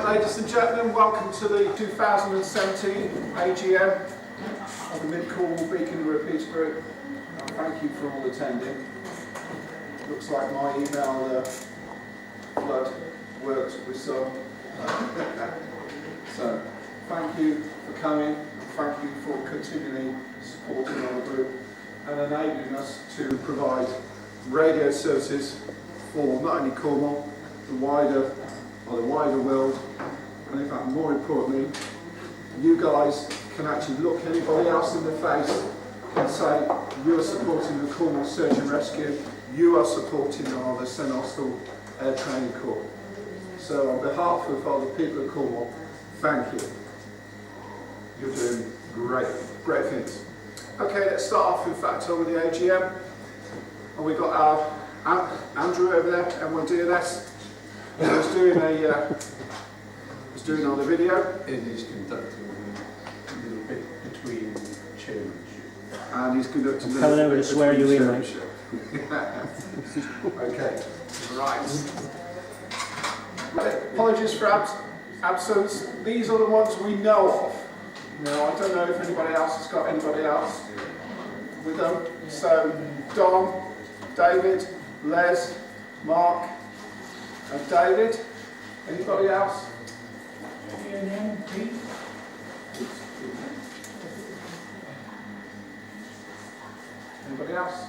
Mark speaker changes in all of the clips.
Speaker 1: ladies and gentlemen, welcome to the 2017 AGM of the Mid-Cornwall Beacon Repeater Group. Thank you for all attending. Looks like my email flood worked with some. So, thank you for coming, and thank you for continually supporting our group and enabling us to provide radio services for not only Cornwall, the wider world, and in fact, more importantly, you guys can actually look anybody else in the face and say, you are supporting the Cornwall Search and Rescue, you are supporting the Sen Austell Air Training Corps. So on behalf of all the people of Cornwall, thank you. You're doing great things. Okay, let's start off in fact with the AGM. And we've got our Andrew over there, M1DNS. He was doing on the video.
Speaker 2: It is conducting a little bit between chairmanship.
Speaker 1: And he's conducting
Speaker 3: I'm coming over to swear you in, mate.
Speaker 1: Okay, right. Apologies for absence. These are the ones we know of. Now, I don't know if anybody else has got anybody else with them. So, Don, David, Les, Mark, and David. Anybody else? Anybody else?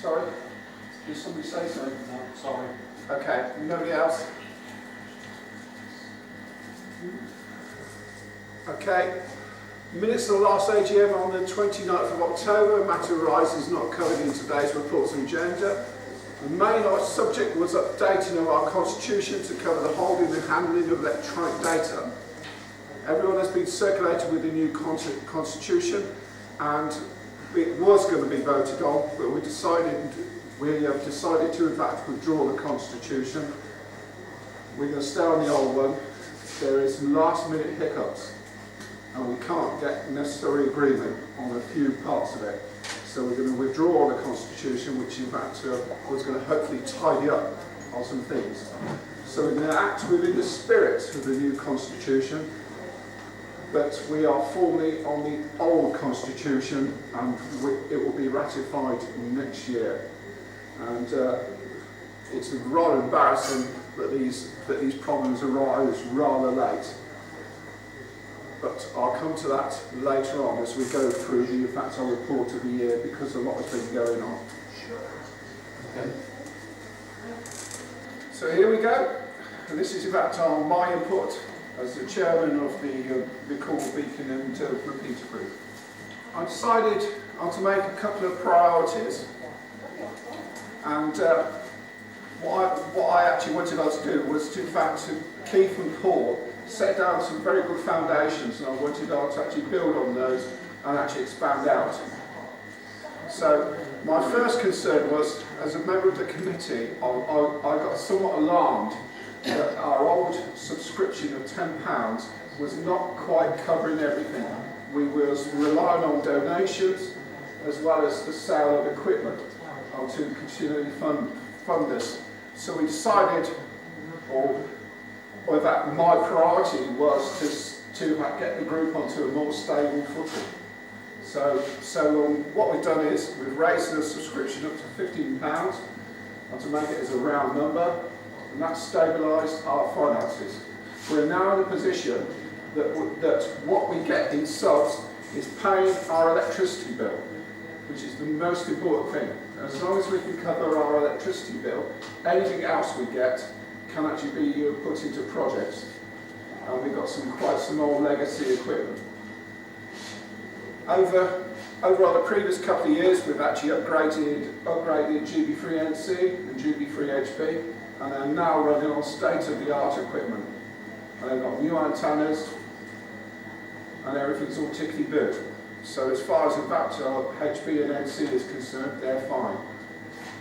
Speaker 1: Sorry? Did somebody say something?
Speaker 2: No, sorry.
Speaker 1: Okay, nobody else? Okay. Minutes of the last AGM on the 29th of October. Matter arises not covered in today's reports and agenda. The main subject was updating of our constitution to cover the holding and handling of electronic data. Everyone has been circulated with the new constitution, and it was going to be voted on, but we have decided to in fact withdraw the constitution. We're going to stay on the old one. There is last minute hiccups, and we can't get necessary agreement on a few parts of it. So we're going to withdraw the constitution, which in fact was going to hopefully tidy up on some things. So we're going to act within the spirit of the new constitution, but we are formally on the old constitution, and it will be ratified next year. And it's rather embarrassing that these problems arise rather late. But I'll come to that later on as we go through in fact our report of the year, because a lot has been going on. Okay. So here we go. And this is in fact my input as the chairman of the Cornwall Beacon and Repeater Group. I decided to make a couple of priorities, and what I actually wanted us to do was to in fact Keith and Paul set down some very good foundations, and I wanted to actually build on those and actually expand out. So my first concern was, as a member of the committee, I got somewhat alarmed that our old subscription of £10 was not quite covering everything. We was relying on donations as well as the sale of equipment to continually fund this. So we decided, or that my priority was to get the group onto a more stable footing. So what we've done is we've raised the subscription up to £15, and to make it as a round number, and that's stabilised our finances. We're now in a position that what we get in subs is paying our electricity bill, which is the most important thing. As long as we can cover our electricity bill, anything else we get can actually be put into projects. And we've got quite some old legacy equipment. Over the previous couple of years, we've actually upgraded GB3NC and GB3HB, and are now running on state-of-the-art equipment. And they've got new antennas, and everything's all tickety-boo. So as far as in fact our HB and NC is concerned, they're fine.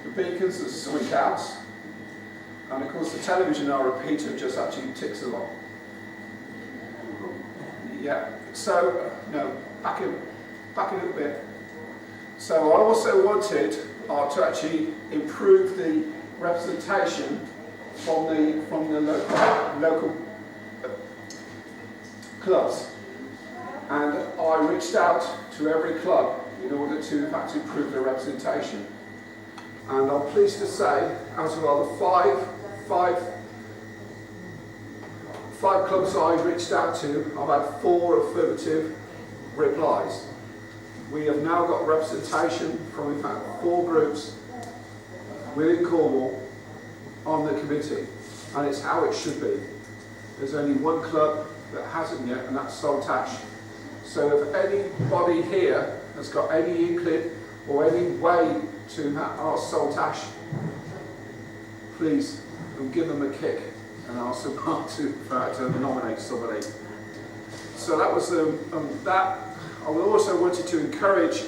Speaker 1: The beacons are something else. And of course the television, our repeater, just actually ticks along. Yeah, so, no, back it a bit. So I also wanted to actually improve the representation from the local clubs, and I reached out to every club in order to in fact improve their representation. And I'm pleased to say, out of all the five clubs I reached out to, I've had 4 affirmative replies. We have now got representation from in fact 4 groups within Cornwall on the committee, and it's how it should be. There's only one club that hasn't yet, and that's Saltash. So if anybody here has got any inkling or any way to ask Saltash, please give them a kick and ask them to nominate somebody. So that was that. I also wanted to encourage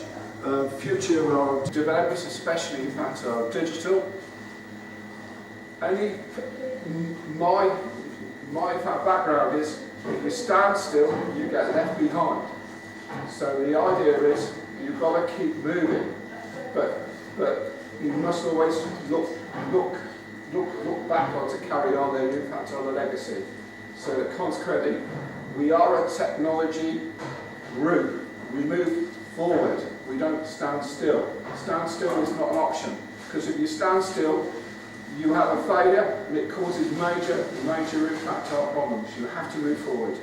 Speaker 1: future developers, especially in fact digital. My background is, if you stand still, you get left behind. So the idea is you've got to keep moving, but you must always look backward to carry on the impact on the legacy. So that consequently, we are a technology group. We move forward. We don't stand still. Stand still is not an option, because if you stand still, you have a failure and it causes major impact on problems. You have to move forward.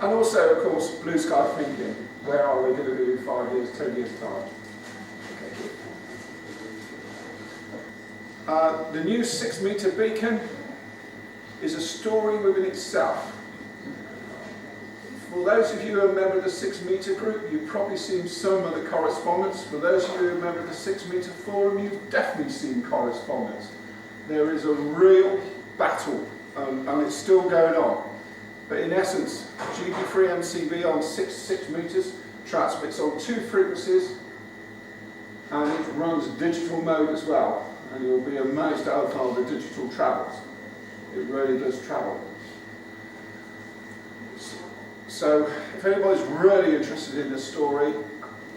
Speaker 1: And also, of course, blue sky thinking. Where are we going to be in 5 years, 10 years' time? Okay. The new 6-metre beacon is a story within itself. For those of you who are a member of the 6-metre group, you've probably seen some of the correspondence. For those of you who are a member of the 6-metre forum, you've definitely seen correspondence. There is a real battle, and it's still going on. But in essence, GB3 MCB on 6 metres transmits on 2 frequencies, and it runs digital mode as well. And you'll be amazed at how far the digital travels. It really does travel. So if anybody's really interested in this story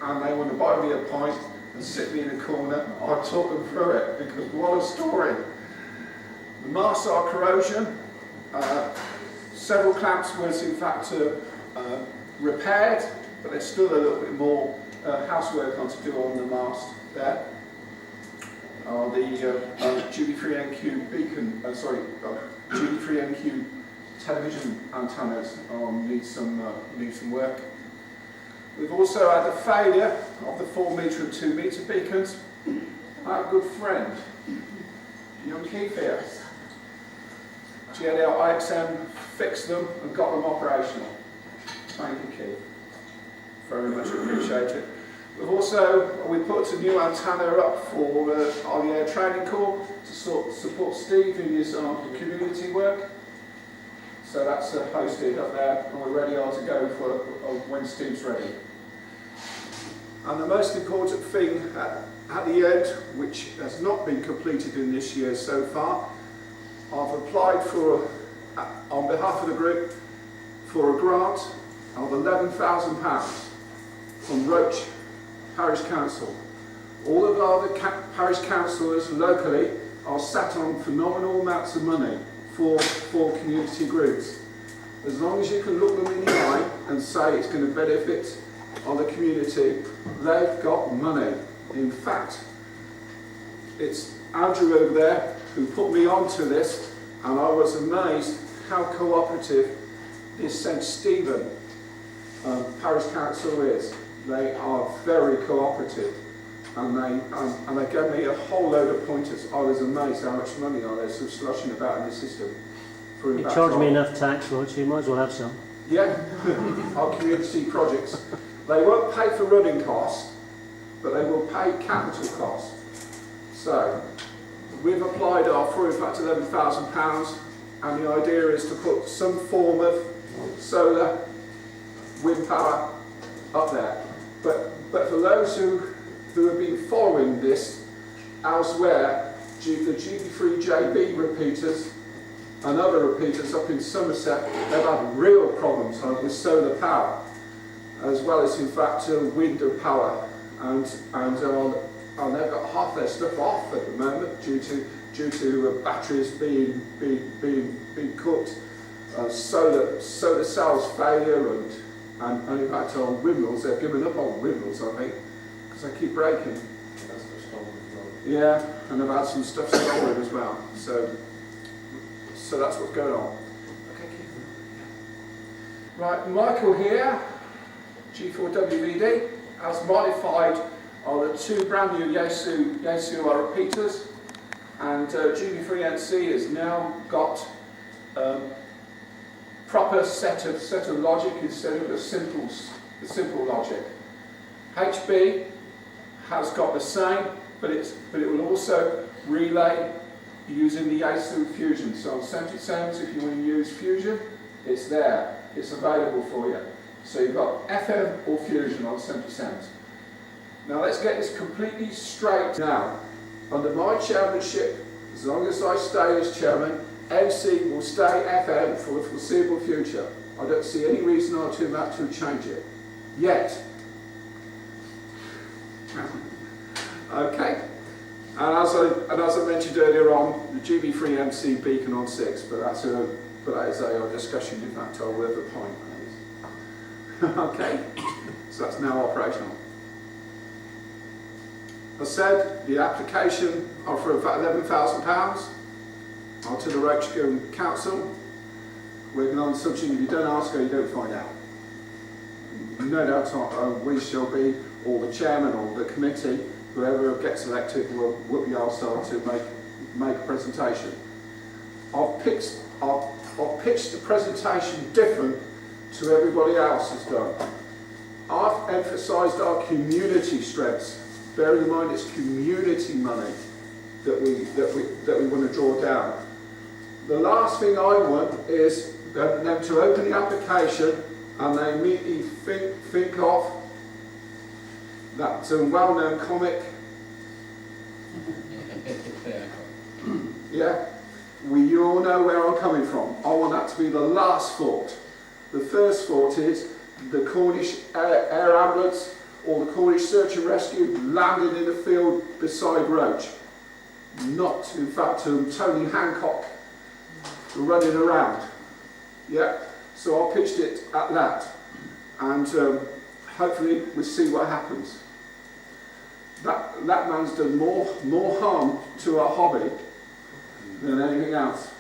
Speaker 1: and they want to buy me a pint and sit me in a corner, I'll talk them through it, because what a story. The masts are corrosion. Several clamps was in fact repaired, but there's still a little bit more housework on to do on the mast there. The GB3NQ beacon, GB3NQ television antennas need some work. We've also had a failure of the 4-metre and 2-metre beacons. Our good friend, young Keith here, GLL IXM fixed them and got them operational. Thank you, Keith. Very much appreciated. We put a new antenna up for the Air Training Corps to support Steve in his community work. So that's hosted up there, and we're ready to go for when Steve's ready. And the most important thing at the end, which has not been completed in this year so far, I've applied for, on behalf of the group, for a grant of £11,000 from Roach Parish Council. All of our parish councillors locally are sat on phenomenal amounts of money for community groups. As long as you can look them in the eye and say it's going to benefit on the community, they've got money. In fact, it's Andrew over there who put me onto this, and I was amazed how cooperative this St Stephen Parish Council is. They are very cooperative, and they gave me a whole load of pointers. I was amazed how much money there's slushing about in the system.
Speaker 3: You charge me enough tax, Roach, you might as well have some.
Speaker 1: Yeah, our community projects. They won't pay for running costs, but they will pay capital costs. So, we've applied for in fact £11,000, and the idea is to put some form of solar, wind power up there. But for those who have been following this elsewhere, the GB3JB repeaters and other repeaters up in Somerset, they've had real problems with solar power, as well as in fact wind and power, and they've got half their stuff off at the moment due due to batteries being cooked, solar cells failure, and in fact on windmills, they've given up on windmills, I think, because they keep breaking.
Speaker 2: That's the stolen as well.
Speaker 1: Yeah, and they've had some stuff stolen as well. So that's what's going on. Okay, keep. Right, Michael here, G4WVD, has modified the two brand new Yaesu repeaters, and GB3NC has now got proper set of logic instead of the simple logic. HB has got the same, but it will also relay using the Yaesu Fusion. So on 77s, if you want to use Fusion, it's there. It's available for you. So you've got FM or Fusion on 77s. Now let's get this completely straight. Now, under my chairmanship, as long as I stay as chairman, MC will stay FM for the foreseeable future. I don't see any reason or two that to change it. Yet. Okay. And as I mentioned earlier on, the GB3MC beacon on 6, but that is a discussion in fact I'll worth a point. Okay. So that's now operational. As said, the application are for about £11,000 onto the Radiogeeks Council. Working on something, if you don't ask or you don't find out. No doubt we shall be, or the chairman or the committee, whoever gets elected will be asked to make a presentation. I've pitched the presentation different to everybody else has done. I've emphasised our community strengths. Bearing in mind it's community money that we want to draw down. The last thing I want is them to open the application and they immediately think of that well-known comic. Yeah, you all know where I'm coming from. I want that to be the last thought. The first thought is the Cornish air ambulance or the Cornish search and rescue landed in a field beside Roach. Not, in fact, Tony Hancock running around. Yeah, so I pitched it at that, and hopefully we'll see what happens. That man's done more harm to our hobby than anything else.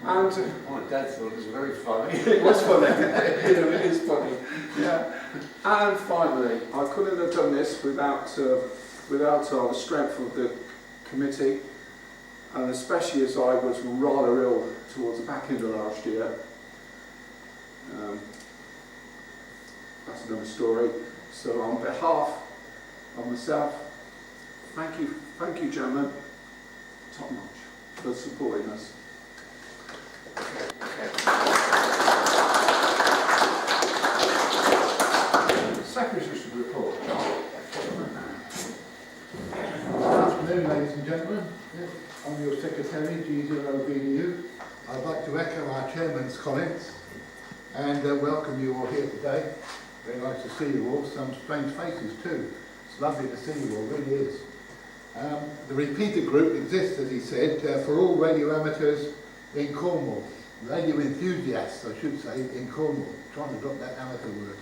Speaker 1: And
Speaker 2: my dad thought it was very funny.
Speaker 1: It was funny. It is funny. Yeah. And finally, I couldn't have done this without the strength of the committee, and especially as I was rather ill towards the back end of last year. That's another story. So on behalf of myself, thank you gentlemen, top notch, for supporting us.
Speaker 4: Secretary's report. Good afternoon, ladies and gentlemen. I'm your secretary, G0VDU. I'd like to echo our chairman's comments and welcome you all here today. Very nice to see you all. Some strange faces too. It's lovely to see you all, really is. The repeater group exists, as he said, for all radio amateurs in Cornwall. Radio enthusiasts, I should say, in Cornwall. Trying to drop that amateur word.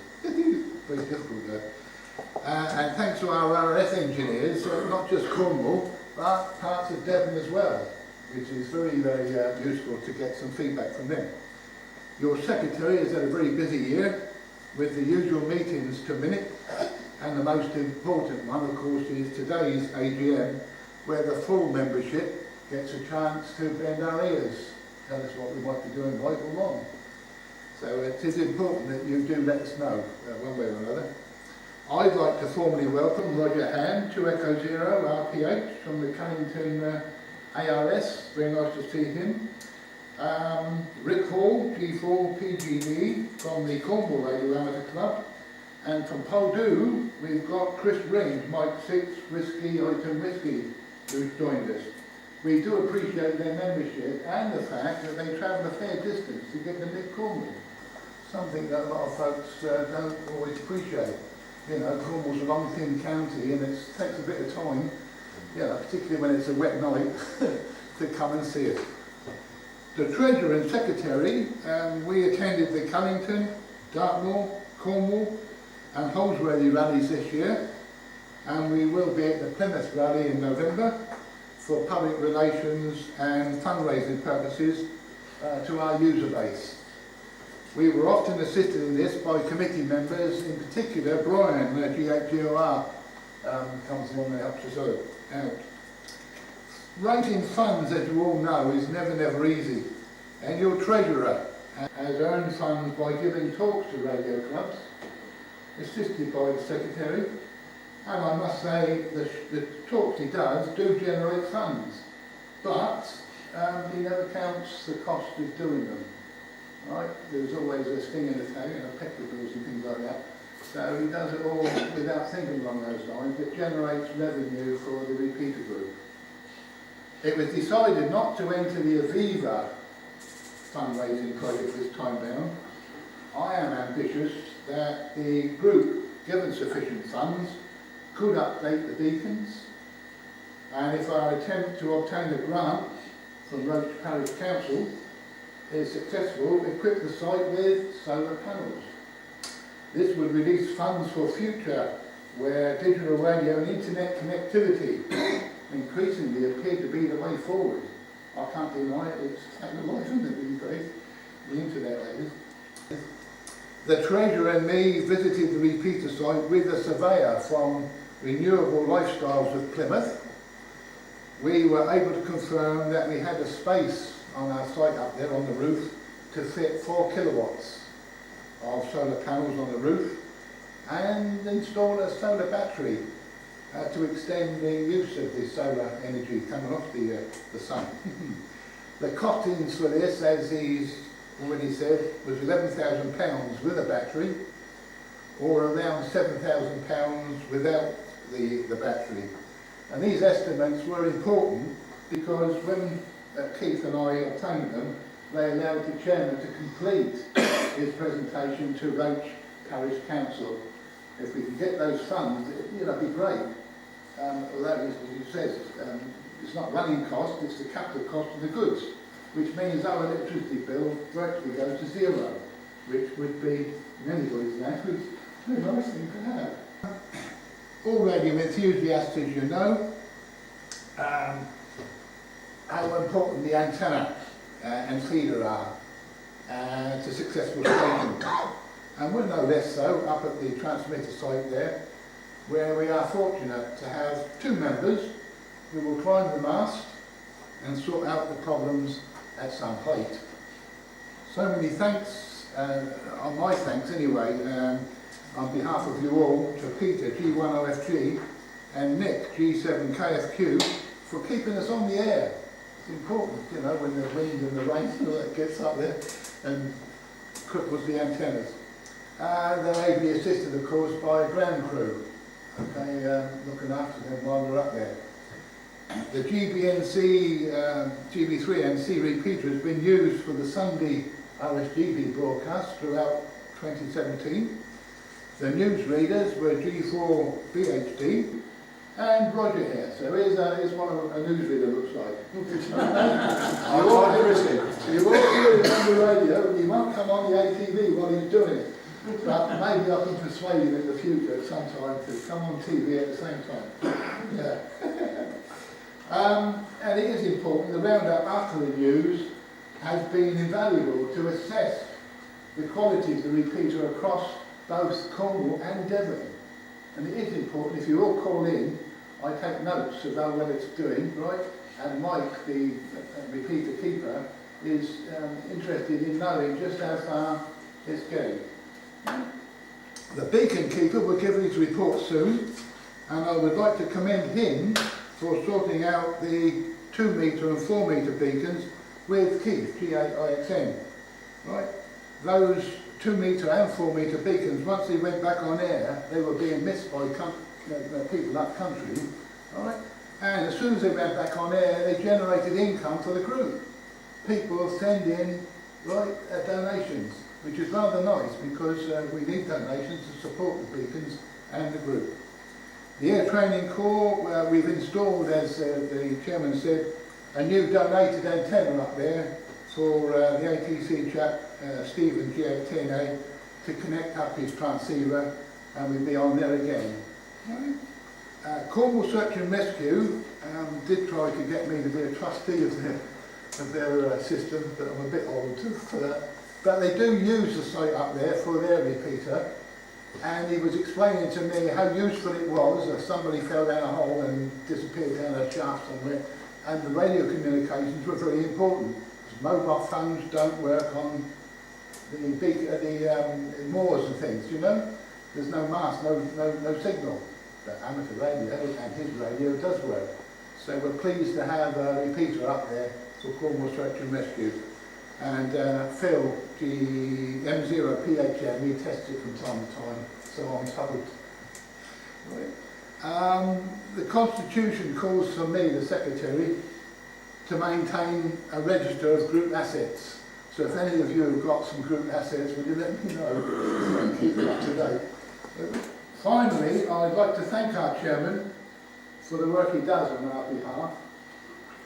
Speaker 4: Very difficult there. And thanks to our RF engineers, not just Cornwall, but parts of Devon as well, which is very, very useful to get some feedback from them. Your secretary has had a very busy year with the usual meetings to minute, and the most important one, of course, is today's AGM, where the full membership gets a chance to bend our ears, tell us what we want to do in right or wrong. So it is important that you do let us know one way or another. I'd like to formally welcome Roger Hand, 2 Echo Zero RPH from the Cunnington ARS, very nice to see him. Rick Hall, G4 PGD from the Cornwall Radio Amateur Club. And from Poldhu, we've got Chris Ring, Mike 6, Whiskey, Item Whiskey, who's joined us. We do appreciate their membership and the fact that they travel a fair distance to get to mid-Cornwall. Something that a lot of folks don't always appreciate. You know, Cornwall's a long, thin county and it takes a bit of time particularly when it's a wet night, to come and see us. The Treasurer and Secretary, we attended the Cullington, Dartmoor, Cornwall and Holsworthy rallies this year, and we will be at the Plymouth rally in November for public relations and fundraising purposes to our user base. We were often assisted in this by committee members, in particular Brian, GHGOR, comes along and helps us out. Raising funds, as you all know, is never easy, and your Treasurer has earned funds by giving talks to radio clubs, assisted by the Secretary, and I must say the talks he does do generate funds, but he never counts the cost of doing them. Right? There's always a sting in the tail, petrol bills and things like that. So he does it all without thinking along those lines. It generates revenue for the repeater group. It was decided not to enter the Aviva fundraising project this time round. I am ambitious that the group, given sufficient funds, could update the beacons, and if our attempt to obtain a grant from Roach Parish Council is successful, equip the site with solar panels. This would release funds for future where digital radio and internet connectivity increasingly appear to be the way forward. I can't deny it, it's kind of life, isn't it, these days? The internet, that is. The Treasurer and me visited the repeater site with a surveyor from Renewable Lifestyles of Plymouth. We were able to confirm that we had a space on our site up there on the roof to fit 4 kilowatts of solar panels on the roof and install a solar battery to extend the use of the solar energy coming off the sun. The costings for this, as he's already said, was £11,000 with a battery, or around £7,000 without the battery. And these estimates were important because when Keith and I obtained them, they allowed the Chairman to complete his presentation to Roach Parish Council. If we could get those funds, it'd be great. Although, as he says, it's not running cost, it's the capital cost of the goods, which means our electricity bill virtually goes to zero, which would be, in anybody's language, a nice thing to have. All radio enthusiasts, as you know, how important the antenna and feeder are to successful stations. And we're no less so up at the transmitter site there, where we are fortunate to have 2 members who will climb the mast and sort out the problems at some height. So many thanks, on my thanks anyway, on behalf of you all, to Peter, G10FG, and Nick, G7KFQ, for keeping us on the air. It's important, when the wind and the rain gets up there and cripples the antennas. And they may be assisted, of course, by a ground crew, looking after them while we're up there. The GBNC, GB3NC repeater has been used for the Sunday RSGB broadcast throughout 2017. The newsreaders were G4BHD and Roger here. So here's what a newsreader looks like. You all hear it on the radio, you won't come on the ATV while he's doing it. But maybe I can persuade him in the future at some time to come on TV at the same time. Yeah. And it is important, the roundup after the news has been invaluable to assess the quality of the repeater across both Cornwall and Devon. And it is important, if you all call in, I take notes of how well it's doing, right? And Mike, the repeater keeper, is interested in knowing just how far it's getting. The beacon keeper will give his report soon, and I would like to commend him for sorting out the 2 metre and 4 metre beacons with Keith, G8IXN. Right? Those 2 metre and 4 metre beacons, once they went back on air, they were being missed by people up country. Right? And as soon as they went back on air, they generated income for the group. People send in donations, which is rather nice because we need donations to support the beacons and the group. The Air Training Corps, we've installed, as the chairman said, a new donated antenna up there for the ATC chap, Stephen G810A, to connect up his transceiver, and we'll be on there again. Right. Cornwall Search and Rescue did try to get me to be a trustee of their system, but I'm a bit old for that. But they do use the site up there for their repeater, and he was explaining to me how useful it was if somebody fell down a hole and disappeared down a shaft somewhere, and the radio communications were very important. Mobile phones don't work on the moors and things, you know. There's no mast, no signal. But amateur radio and his radio does work. So we're pleased to have a repeater up there for Cornwall Search and Rescue. And Phil, M0PHM, he tests it from time to time, so I'm told. Right. The Constitution calls for me, the Secretary, to maintain a register of group assets. So if any of you have got some group assets, would you let me know and keep it up to date? Finally, I'd like to thank our chairman for the work he does on our behalf.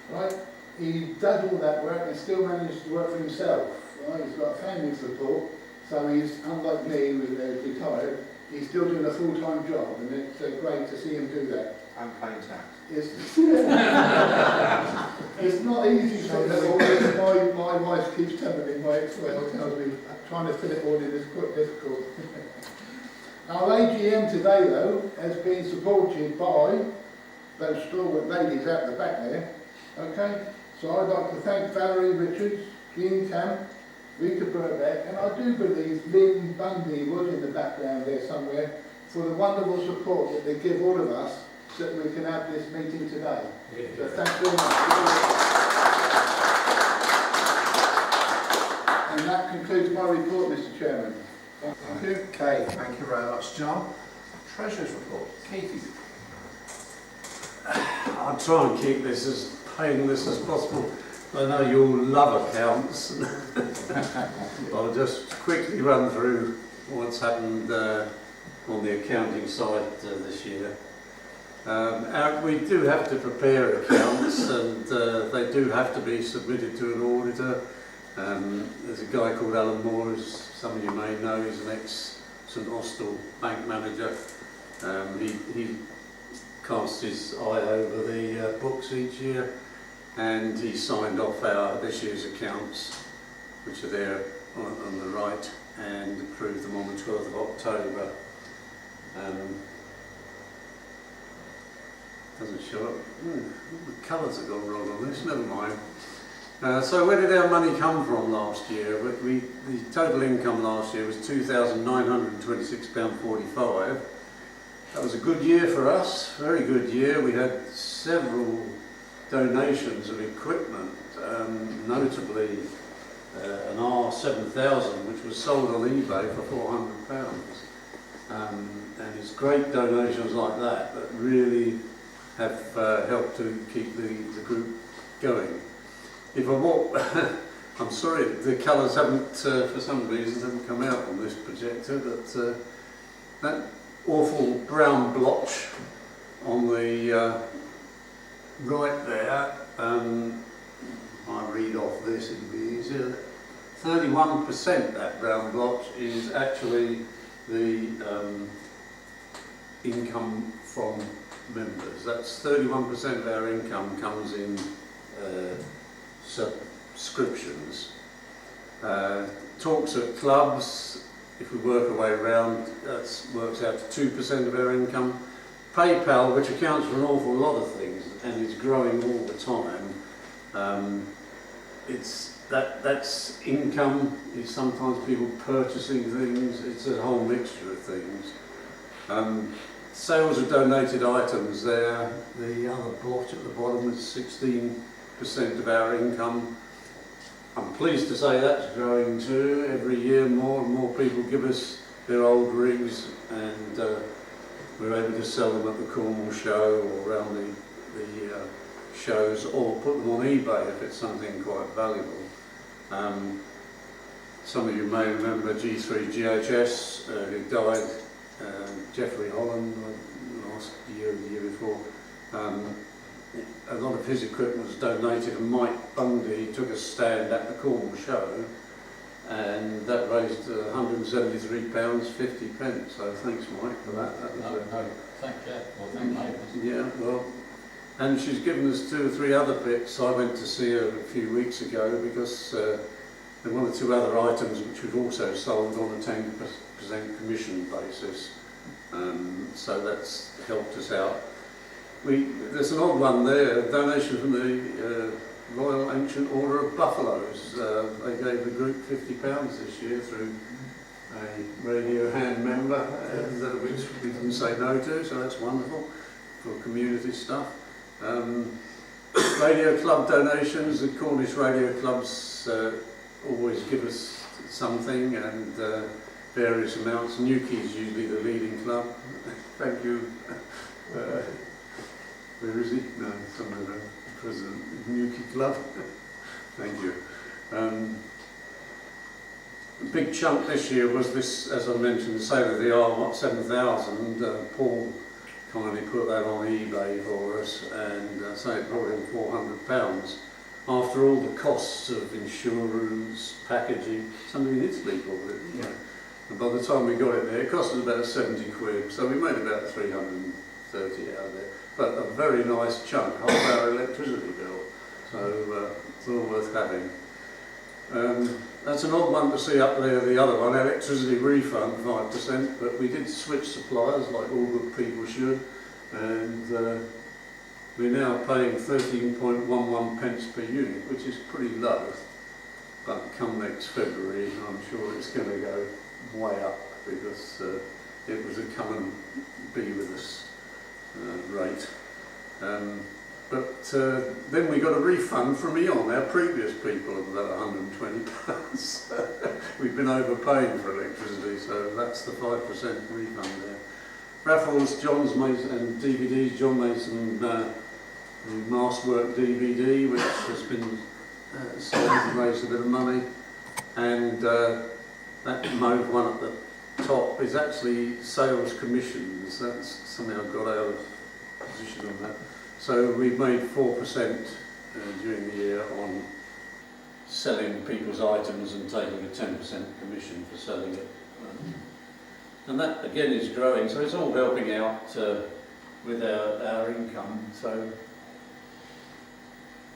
Speaker 4: Right? He does all that work and still manages to work for himself. Right? He's got a family support, so he's, unlike me, who's retired, he's still doing a full-time job, and it's great to see him do that.
Speaker 5: And paying tax.
Speaker 4: It's not easy to although my wife keeps telling me, my ex-wife tells me, trying to fit it all in is quite difficult. Our AGM today, though, has been supported by those stalwart ladies out the back there. Okay, so I'd like to thank Valerie Richards, Jean Camp, Rita Burbeck, and I do believe Lynn Bundy was in the background there somewhere, for the wonderful support that they give all of us so that we can have this meeting today. Yeah. So thanks very much. And that concludes my report, Mr. Chairman. Thank you.
Speaker 1: Okay, thank you very much, John. Treasurer's report. Katie.
Speaker 2: I'll try and keep this as painless as possible. I know you all love accounts. I'll just quickly run through what's happened on the accounting side this year. We do have to prepare accounts, and they do have to be submitted to an auditor. There's a guy called Alan Moore, as some of you may know, he's an ex-St Austell bank manager. He casts his eye over the books each year, and he signed off this year's accounts, which are there on the right, and approved them on the 12th of October. Doesn't show up. The colours have gone wrong on this, never mind. So where did our money come from last year? The total income last year was £2,926.45. That was a good year for us, very good year. We had several donations of equipment, notably an R7000, which was sold on eBay for £400. And it's great donations like that that really have helped to keep the group going. If I walk, I'm sorry the colours haven't, for some reason, haven't come out on this projector, but that awful brown blotch on the right there, I read off this, it'll be easier. 31% that brown blotch is actually the income from members. That's 31% of our income comes in subscriptions. Talks at clubs, if we work our way around, that works out to 2% of our income. PayPal, which accounts for an awful lot of things and is growing all the time. That's income. It's sometimes people purchasing things. It's a whole mixture of things. Sales of donated items there. The other blotch at the bottom is 16% of our income. I'm pleased to say that's growing too. Every year more and more people give us their old rigs, and we're able to sell them at the Cornwall show or around the shows, or put them on eBay if it's something quite valuable. Some of you may remember G3 GHS, who died Jeffrey Holland last year or the year before. A lot of his equipment was donated, and Mike Bundy took a stand at the Cornwall show, and that raised £173.50. So thanks, Mike, for that. That was
Speaker 5: thank you. Well, thank Mike.
Speaker 2: yeah, well, and she's given us 2 or 3 other bits. I went to see her a few weeks ago because there were 1 or 2 other items which we've also sold on a 10% commission basis. So that's helped us out. There's an odd one there, a donation from the Royal Ancient Order of Buffaloes. They gave the group £50 this year through a radio hand member, which we didn't say no to, so that's wonderful for community stuff. Radio club donations, the Cornish radio clubs always give us something, and various amounts. Newquay is usually the leading club. Thank you. Where is he? No, somewhere around. President of Newquay Club. Thank you. A big chunk this year was this, as I mentioned, the sale of the R7000. Paul kindly put that on eBay for us, and so it brought in £400. After all the costs of insurance, packaging, somebody in Italy bought it. Yeah. And by the time we got it there, it cost us about 70 quid, so we made about 330 out of it. But a very nice chunk, half our electricity bill, so it's all worth having. That's an odd one to see up there, the other one, electricity refund, 5%, but we did switch suppliers like all good people should, and we're now paying 13.11 pence per unit, which is pretty low, but come next February I'm sure it's going to go way up, because it was a come and be with us rate. But then we got a refund from Eon, our previous people, of about £120. We've been overpaying for electricity, so that's the 5% refund there. Raffles, John's made, and DVDs, John made some the Masterwork DVD, which has been sold and raised a bit of money, and that mauve one at the top is actually sales commissions. That's something I've got out of position on that. So we've made 4% during the year on selling people's items and taking a 10% commission for selling it. And that again is growing, so it's all helping out with our income. So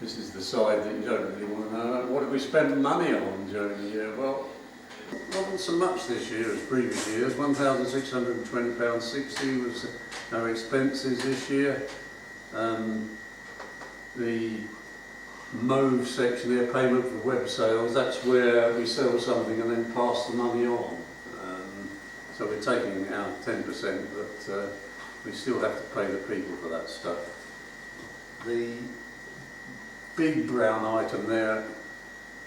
Speaker 2: this is the side that you don't really want to know. What did we spend money on during the year? Well, not so much this year as previous years. £1,620.60 was our expenses this year. The mauve section there, payment for web sales, that's where we sell something and then pass the money on. So we're taking out 10%, but we still have to pay the people for that stuff. The big brown item there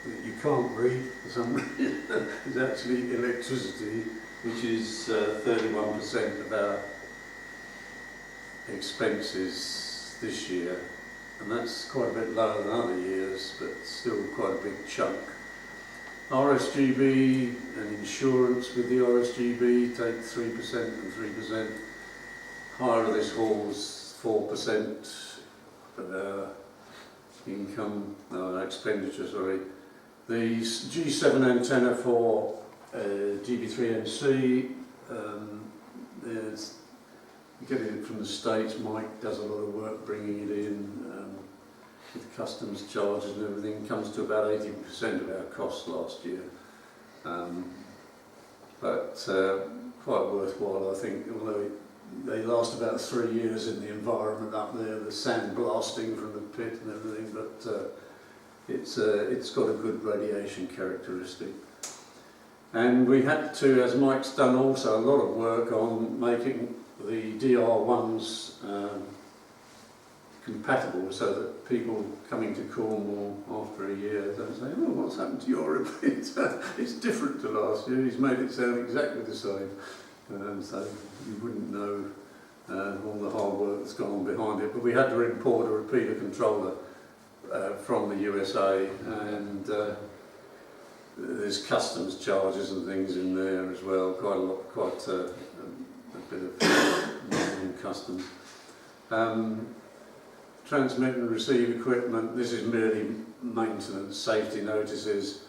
Speaker 2: that you can't read for some reason is actually electricity, which is 31% of our expenses this year, and that's quite a bit lower than other years, but still quite a big chunk. RSGB and insurance with the RSGB take 3% and 3%. Hire of this hall's 4% of our income, expenditure, sorry. The G7 antenna for GB3MC, there's getting it from the States. Mike does a lot of work bringing it in with customs charges and everything. It comes to about 80% of our costs last year. But quite worthwhile, I think, although they last about 3 years in the environment up there, the sand blasting from the pit and everything, but it's got a good radiation characteristic. And we had to, as Mike's done also, a lot of work on making the DR1s compatible, so that people coming to Cornwall after a year don't say, oh, what's happened to your repeat? It's different to last year. He's made it sound exactly the same. So you wouldn't know all the hard work that's gone on behind it. But we had to import a repeater controller from the USA, and there's customs charges and things in there as well, quite a lot, bit of modern custom. Transmit and receive equipment, this is merely maintenance, safety notices,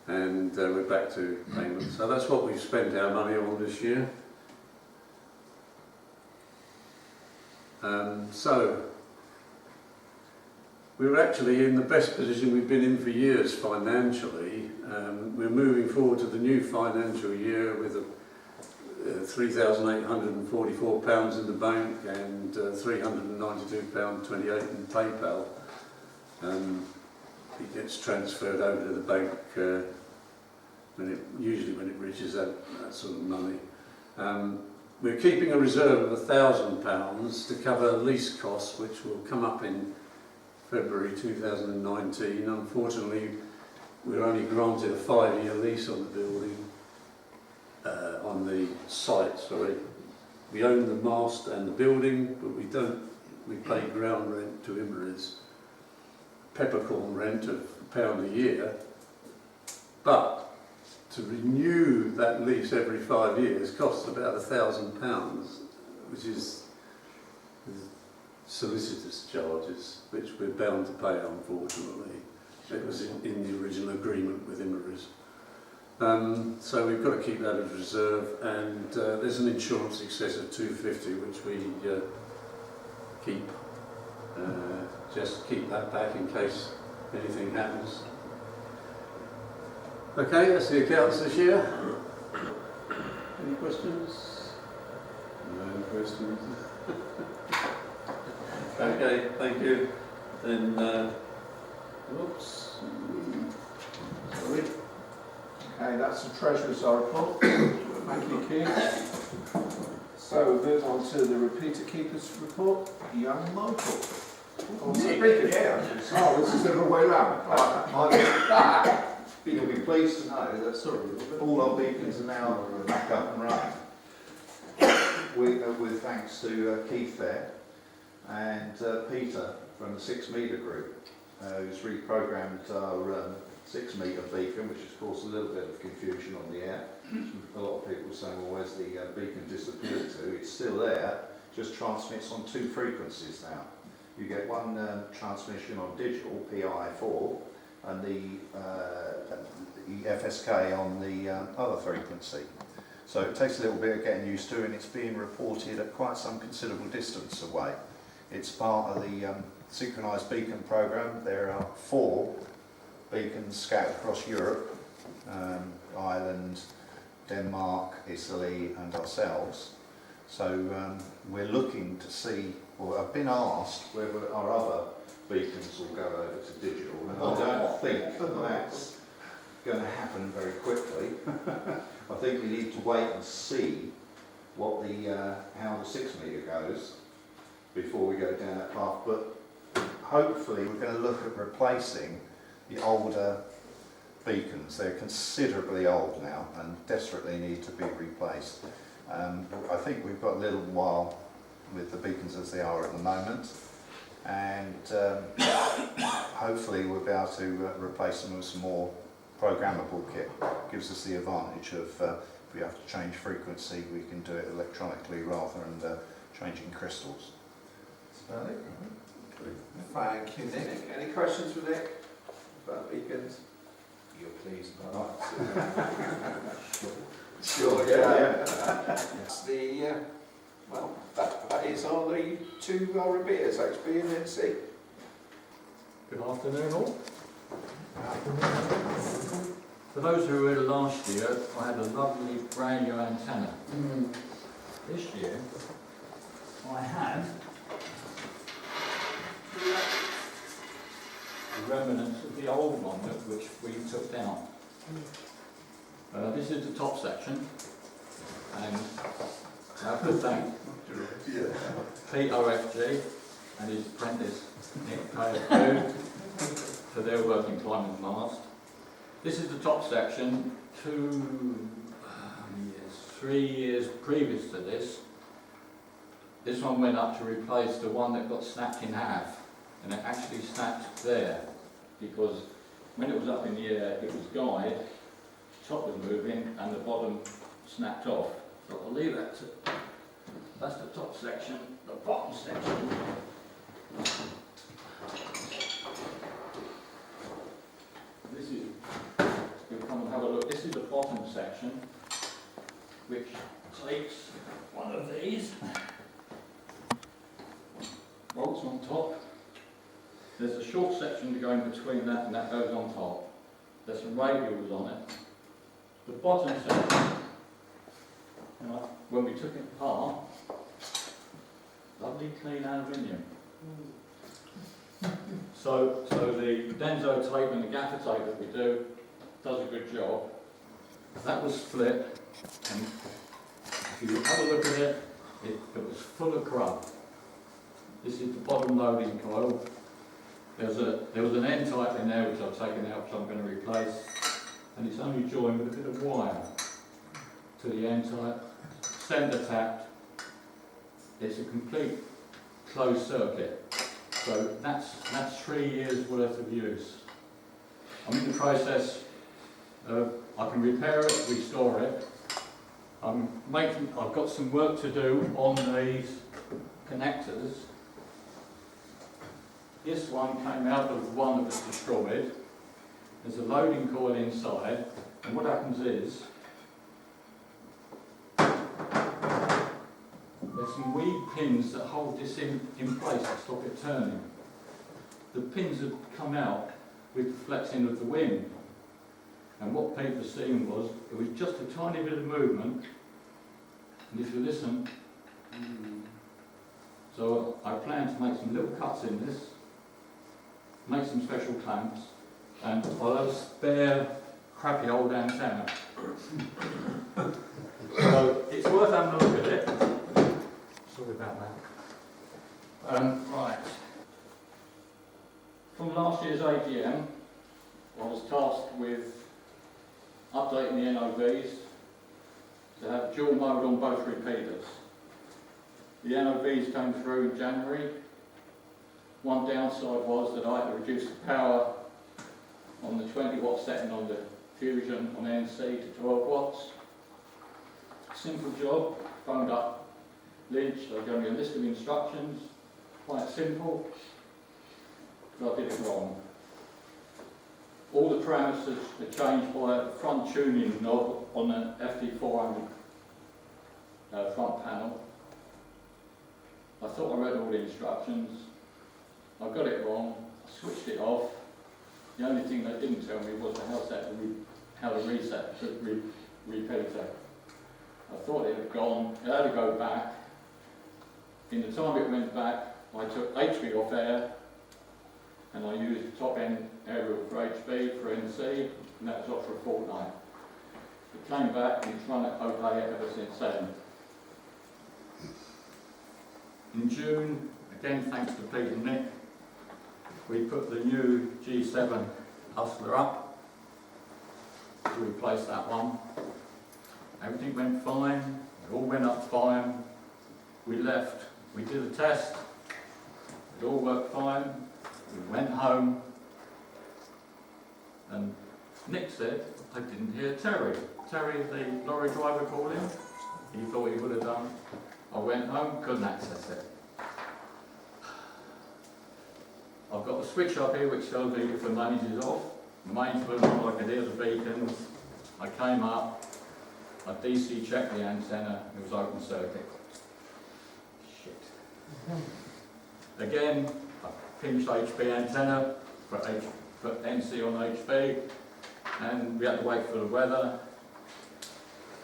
Speaker 2: and we're back to payments. So that's what we've spent our money on this year. So we're actually in the best position we've been in for years financially. We're moving forward to the new financial year with £3,844 in the bank and £392.28 in PayPal. It gets transferred over to the bank usually when it reaches that sort of money. We're keeping a reserve of £1,000 to cover lease costs, which will come up in February 2019. Unfortunately, we're only granted a 5-year lease on the building, on the site, sorry. We own the mast and the building, but we pay ground rent to Imri's, peppercorn rent of £1 a year. But to renew that lease every 5 years costs about £1,000, which is solicitors' charges, which we're bound to pay, unfortunately. It was in the original agreement with Imri's. So we've got to keep that as reserve, and there's an insurance excess of £250, which we just keep that back in case anything happens. Okay, that's the accounts this year. Any questions? No questions. Okay, thank you. Then, whoops. Sorry.
Speaker 1: Okay, that's the Treasurer's report. Thank you, Keith. So we'll move on to the Repeater Keeper's report. Young Michael. Oh, this is the other way round.
Speaker 6: You'll be pleased to know that all our beacons are now back up and running. With thanks to Keith there and Peter from the 6 metre group, who's reprogrammed our 6 metre beacon, which has caused a little bit of confusion on the air. A lot of people saying, well, where's the beacon disappeared to? It's still there, just transmits on 2 frequencies now. You get one transmission on digital, PI4, and the FSK on the other frequency. So it takes a little bit of getting used to, and it's being reported at quite some considerable distance away. It's part of the synchronised beacon program. There are 4 beacons scattered across Europe, Ireland, Denmark, Italy and ourselves. So we're looking to see, or I've been asked whether our other beacons will go over to digital, and I don't think that's going to happen very quickly. I think we need to wait and see what how the 6 metre goes before we go down that path. But hopefully we're going to look at replacing the older beacons. They're considerably old now and desperately need to be replaced. I think we've got a little while with the beacons as they are at the moment, and hopefully we'll be able to replace them with some more programmable kit. Gives us the advantage of if we have to change frequency, we can do it electronically rather than changing crystals.
Speaker 1: Thank you, Nick. Any questions for Nick about beacons?
Speaker 6: You're pleased,
Speaker 1: Sure, yeah. That's the, well, that is on the 2 repeaters, HB and NC.
Speaker 5: Good afternoon all. For those who were here last year, I had a lovely brand new antenna. This year, I have the remnants of the old one which we took down. This is the top section, and I have to thank POFG and his apprentice Nick KFU for their working time on the mast. This is the top section. 3 years previous to this, this one went up to replace the one that got snapped in half, and it actually snapped there because when it was up in the air it was guyed, top was moving and the bottom snapped off. So I'll leave that to That's the top section. The bottom section. This is, you'll come and have a look. This is the bottom section, which takes one of these, bolts on top. There's a short section to go in between that, and that goes on top. There's some radials on it. The bottom section, when we took it apart, lovely clean aluminium. So the benzo tape and the gaffer tape that we do does a good job. That was split, and if you have a look at it, it was full of crud. This is the bottom loading coil. There was an end type in there which I've taken out, which I'm going to replace, and it's only joined with a bit of wire to the end type, centre tapped. It's a complete closed circuit. So that's 3 years worth of use. I'm in the process of, I can repair it, restore it. I've got some work to do on these connectors. This one came out of one that was destroyed. There's a loading coil inside, and what happens is there's some weed pins that hold this in place to stop it turning. The pins have come out with the flexing of the wind, and what people were seeing was it was just a tiny bit of movement, and if you listen, so I plan to make some little cuts in this, make some special clamps, and I'll have a spare crappy old antenna. So it's worth having a look at it. Sorry about that. Right. From last year's AGM, I was tasked with updating the NOVs to have dual mode on both repeaters. The NOVs came through in January. One downside was that I had to reduce the power on the 20 watt setting on the Fusion on NC to 12 watts. Simple job, phoned up Lynch, they gave me a list of instructions, quite simple, but I did it wrong. All the parameters are changed by a front tuning knob on an FD400 front panel. I thought I read all the instructions. I got it wrong, I switched it off. The only thing they didn't tell me was how to reset the repeater. I thought it had gone, it had to go back. In the time it went back, I took HB off air, and I used the top end aerial for HB, for NC, and that was off for a fortnight. It came back and it's run it okay ever since then. In June, again thanks to Pete and Nick, we put the new G7 Hustler up to replace that one. Everything went fine, it all went up fine. We left, we did a test, it all worked fine. We went home, and Nick said, I didn't hear Terry. Terry, the lorry driver, called him. He thought he would have done. I went home, couldn't access it. I've got the switch up here which tells me if the mains is off. The mains were on, I could hear the beacons. I came up, I DC checked the antenna, it was open circuit. Shit. Again, I pinched HB antenna, put NC on HB, and we had to wait for the weather.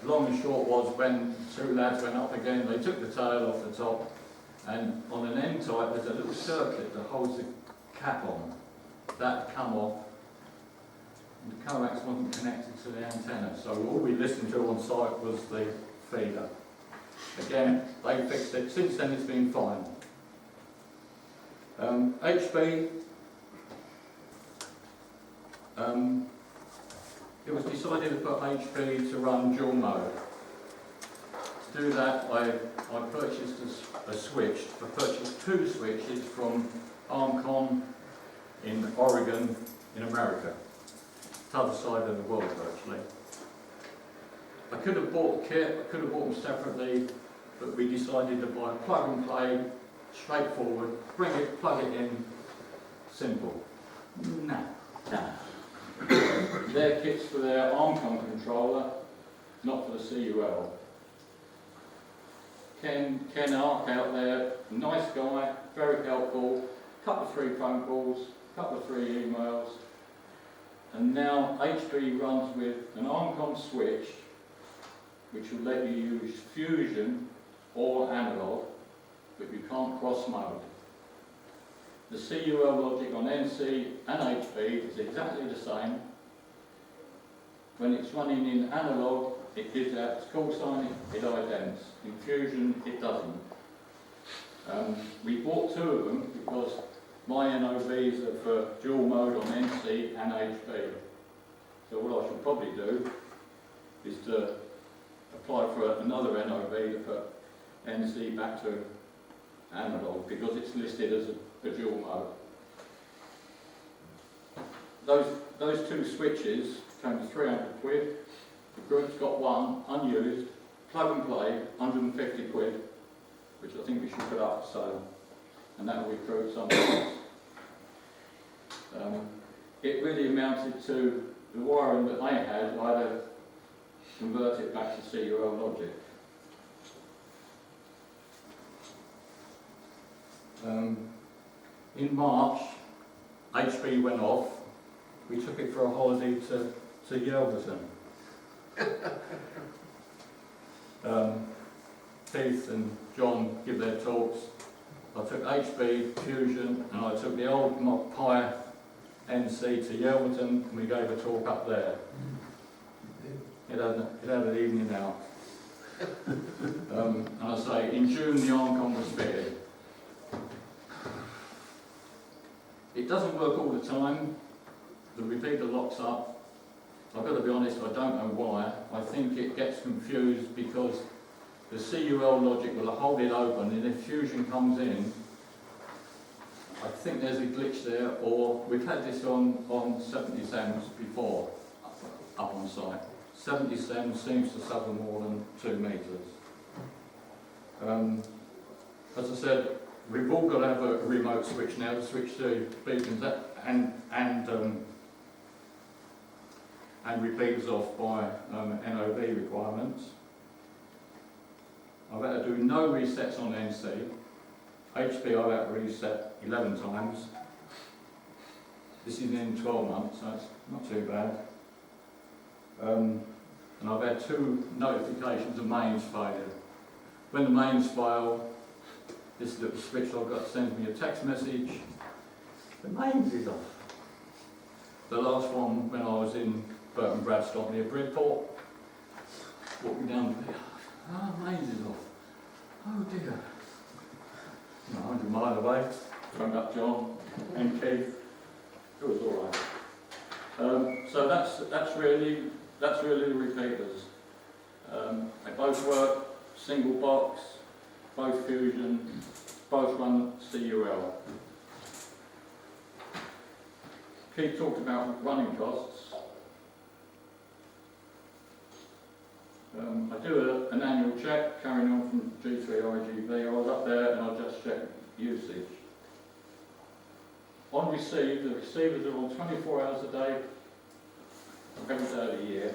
Speaker 5: Long and short was when two lads went up again, they took the tail off the top, and on an end type there's a little circuit that holds the cap on. That had come off, and the coax wasn't connected to the antenna, so all we listened to on site was the feeder. Again, they fixed it. Since then it's been fine. HB, it was decided to put HB to run dual mode. To do that, I purchased a switch. I purchased two switches from Armcon in Oregon, in America. The other side of the world, virtually. I could have bought the kit, I could have bought them separately, but we decided to buy plug and play, straightforward, bring it, plug it in, simple. No. Their kits for their arm-con controller, not for the CUL. Ken Ark out there, nice guy, very helpful, couple of 3 phone calls, couple of 3 emails, and now HB runs with an arm-con switch which will let you use fusion or analog, but you can't cross mode. The CUL logic on NC and HB is exactly the same. When it's running in analog, it gives out its call sign, it idents. In fusion, it doesn't. We bought 2 of them because my NOVs are for dual mode on NC and HB. So what I should probably do is to apply for another NOV to put NC back to analog because it's listed as a dual mode. Those 2 switches came to 300 quid. The group's got 1 unused, plug and play, 150 quid, which I think we should put up for sale, and that will recruit someone else. It really amounted to the wiring that they had, I had to convert it back to CUL logic. In March, HB went off. We took it for a holiday to Yelverton. Keith and John give their talks. I took HB Fusion and I took the old Pi NC to Yelverton and we gave a talk up there. It had an evening out. And I say, in June the arm-con was fitted. It doesn't work all the time. The repeater locks up. I've got to be honest, I don't know why. I think it gets confused because the CUL logic will hold it open and if fusion comes in, I think there's a glitch there, or we've had this on 70 SEMs before, up on site. 70 SEMs seems to suffer more than 2 metres. As I said, we've all got to have a remote switch now to switch to beacons and repeaters off by NOV requirements. I've had to do no resets on NC. HB I've had to reset 11 times. This is in 12 months, so it's not too bad. And I've had 2 notifications of mains failure. When the mains fail, this little switch I've got sends me a text message. The mains is off. The last one when I was in Burton Bradstock near Bridport, walking down the mains is off. Oh dear. 100 miles away, phoned up John and Keith. It was all right. So that's really the repeaters. They both work, single box, both fusion, both run CUL. Keith talked about running costs. I do an annual check, carrying on from G3 IGV. I was up there and I just checked usage. On receive, the receivers are on 24 hours a day, every day of the year.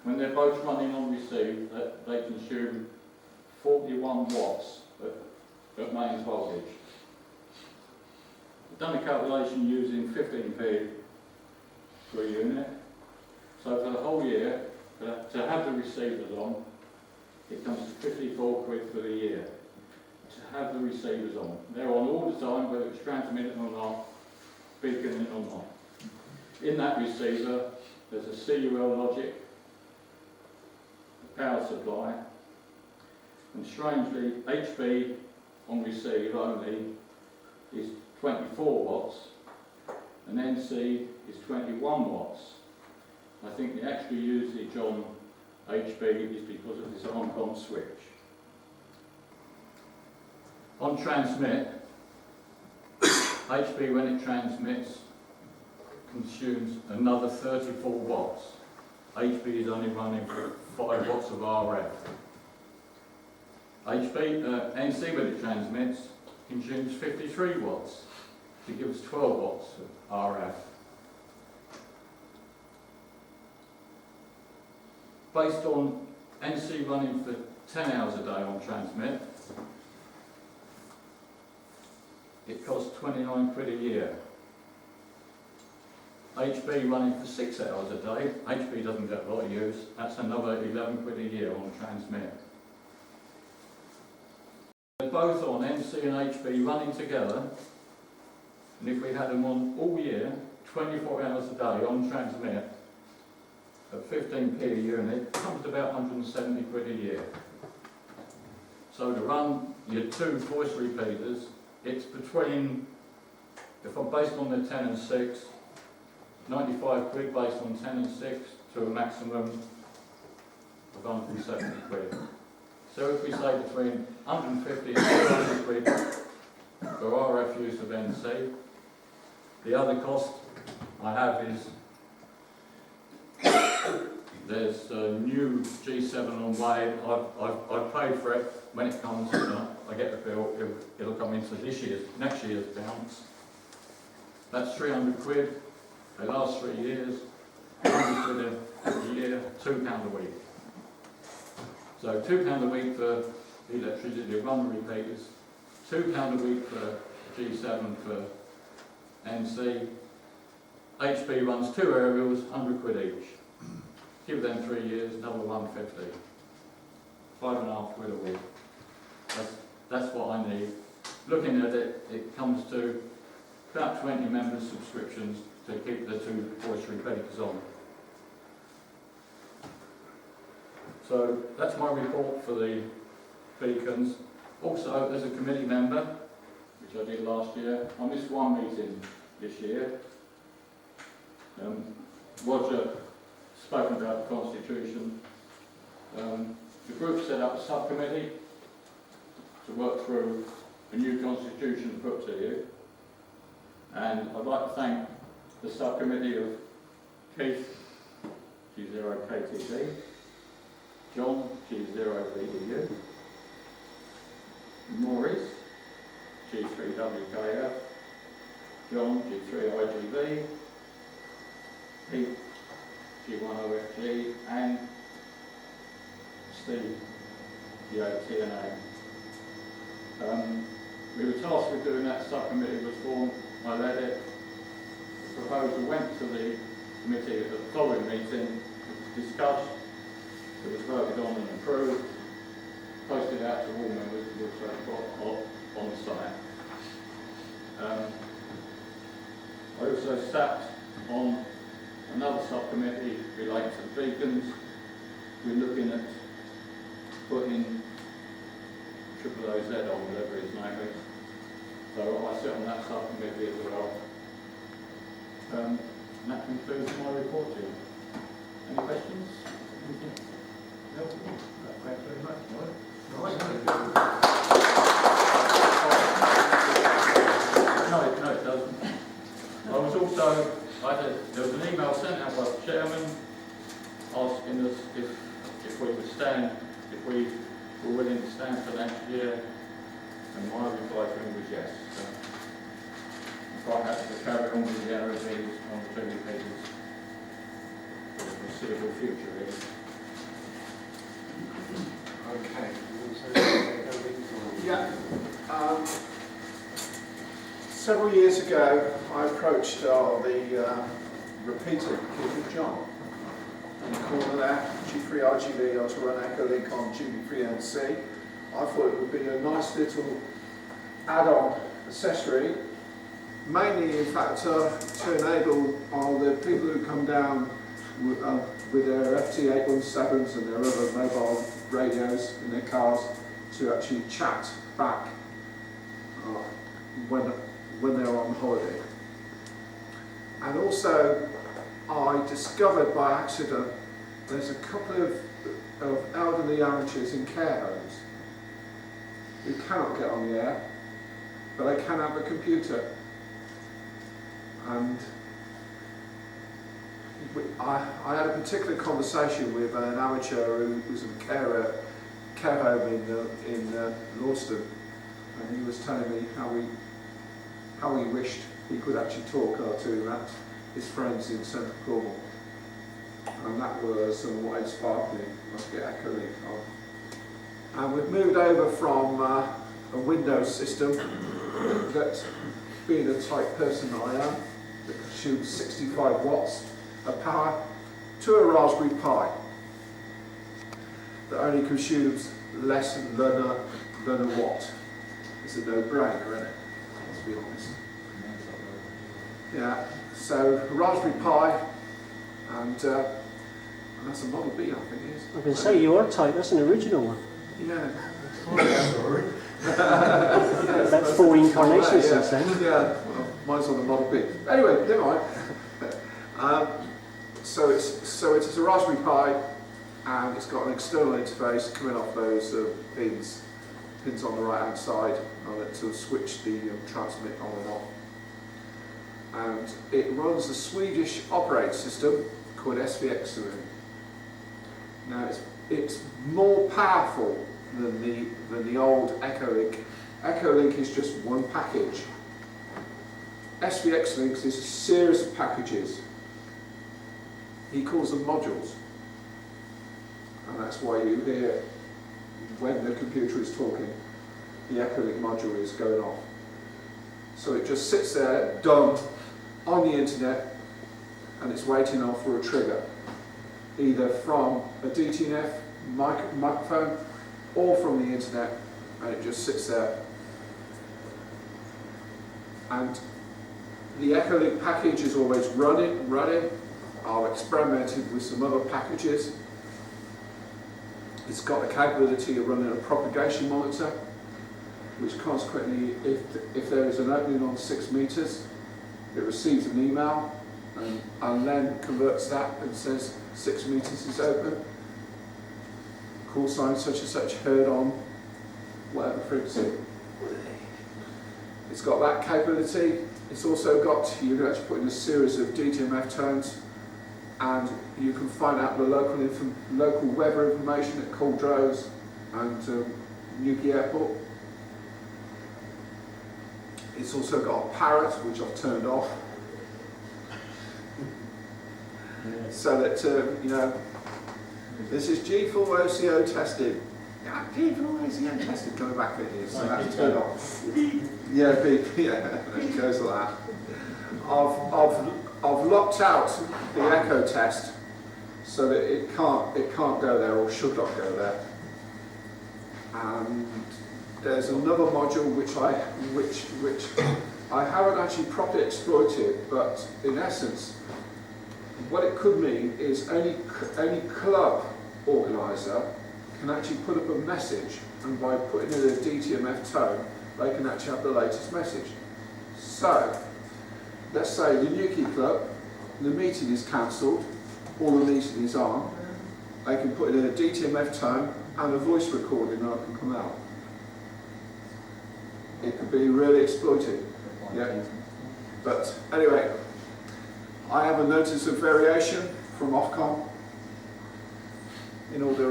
Speaker 5: When they're both running on receive, they consume 41 watts at mains voltage. I've done a calculation using 15p per unit. So for the whole year, to have the receivers on, it comes to 54 quid for the year. To have the receivers on. They're on all the time, whether it's transmitting or not, beaconing or not. In that receiver, there's a CUL logic, a power supply, and strangely, HB on receive only is 24 watts, and NC is 21 watts. I think the extra usage on HB is because of this on-con switch. On transmit, HB when it transmits consumes another 34 watts. HB is only running for 5 watts of RF. NC when it transmits consumes 53 watts to give us 12 watts of RF. Based on NC running for 10 hours a day on transmit, it costs 29 quid a year. HB running for 6 hours a day, HB doesn't get a lot of use, that's another 11 quid a year on transmit. They're both on NC and HB running together, and if we had them on all year, 24 hours a day on transmit, at 15p a unit, it comes to about 170 quid a year. So to run your 2 voice repeaters, it's between, if I'm based on the 10 and 6, 95 quid based on 10 and 6 to a maximum of 170 quid. So if we say between 150 and 200 quid for RF use of NC, the other cost I have is there's a new G7 on way. I've paid for it. When it comes, I get the bill. It'll come into next year's accounts. That's 300 quid. They last 3 years. 100 quid a year. £2 a week. So £2 a week for electricity to run the repeaters. £2 a week for G7 for NC. HB runs 2 aerials, 100 quid each. Give them 3 years, another 150. 5.5 quid a week. That's what I need. Looking at it, it comes to about 20 members' subscriptions to keep the 2 voice repeaters on. So that's my report for the beacons. Also, as a committee member, which I did last year, I missed one meeting this year. Roger spoken about the Constitution. The group set up a subcommittee to work through a new Constitution put to you. And I'd like to thank the subcommittee of Keith, G0KTB, John, G0VDU, Maurice, G3WKF, John, G3IGV, Pete, G10FG, and Steve, G8TNA. We were tasked with doing that. Subcommittee was formed. I led it. The proposal went to the committee at the following meeting. It was discussed. It was voted on and approved. Posted out to all members, which I got on the site. I also sat on another subcommittee related to the beacons. We're looking at putting OOZ on, whatever his name is. So I sit on that subcommittee as well. And that concludes my report to you. Any questions? No? Thanks very much. No, it doesn't. I was also, there was an email sent out by the chairman asking us if we would stand, if we were willing to stand for next year, and my reply to him was yes. So I'm quite happy to carry on with the ROVs on the 2 pages for the foreseeable future, really.
Speaker 1: Okay. Yeah. Several years ago, I approached the repeater with John in Cornwall there, G3RGV, I was to run Echo Link on GB3NC. I thought it would be a nice little add-on accessory, mainly in fact to enable all the people who come down with their FT817s and their other mobile radios in their cars to actually chat back when they're on holiday. And also, I discovered by accident there's a couple of elderly amateurs in care homes who cannot get on the air, but they can have a computer. And I had a particular conversation with an amateur who was a Kev home in Launceston, and he was telling me how he wished he could actually talk to his friends in central Cornwall, and that was what inspired me to get Echolink on. And we've moved over from a Windows system that, being the type person I am, that consumes 65 watts of power, to a Raspberry Pi that only consumes less than a watt. It's a no-brainer, isn't it? Let's be honest. Yeah, so Raspberry Pi, and that's a Model B, I think it is.
Speaker 3: I can say your type, that's an original one.
Speaker 1: Yeah.
Speaker 3: About 4 incarnations since then.
Speaker 1: Yeah, well, mine's on the Model B. Anyway, never mind. So it's a Raspberry Pi, and it's got an external interface coming off those pins on the right hand side to switch the transmit on and off. And it runs a Swedish operating system called SVX. Now it's more powerful than the old Echolink. Echolink is just one package. SVX Links is a series of packages. He calls them modules, and that's why you hear when the computer is talking, the Echolink module is going off. So it just sits there, dumb, on the internet, and it's waiting on for a trigger, either from a DTNF microphone or from the internet, and it just sits there. And the Echolink package is always running. I've experimented with some other packages. It's got the capability of running a propagation monitor, which consequently, if there is an opening on 6 meters, it receives an email and then converts that and says 6 meters is open. Call sign such and such heard on whatever frequency. It's got that capability. It's also got, you can actually put in a series of DTMF tones, and you can find out the local weather information at Caldrose and Newquay Airport. It's also got a parrot, which I've turned off, so that this is G4 OCO tested. Yeah, G4 OCO tested. Coming back at you, so that's turned off. Yeah, beep. Yeah, it goes like that. I've locked out the echo test so that it can't go there, or should not go there. And there's another module which I haven't actually properly exploited, but in essence, what it could mean is any club organiser can actually put up a message, and by putting in a DTMF tone, they can actually have the latest message. So, let's say the Newquay Club, the meeting is cancelled, or the meeting is on, they can put in a DTMF tone and a voice recording that can come out. It could be really exploited. Yeah. But anyway, I have a notice of variation from Ofcom in order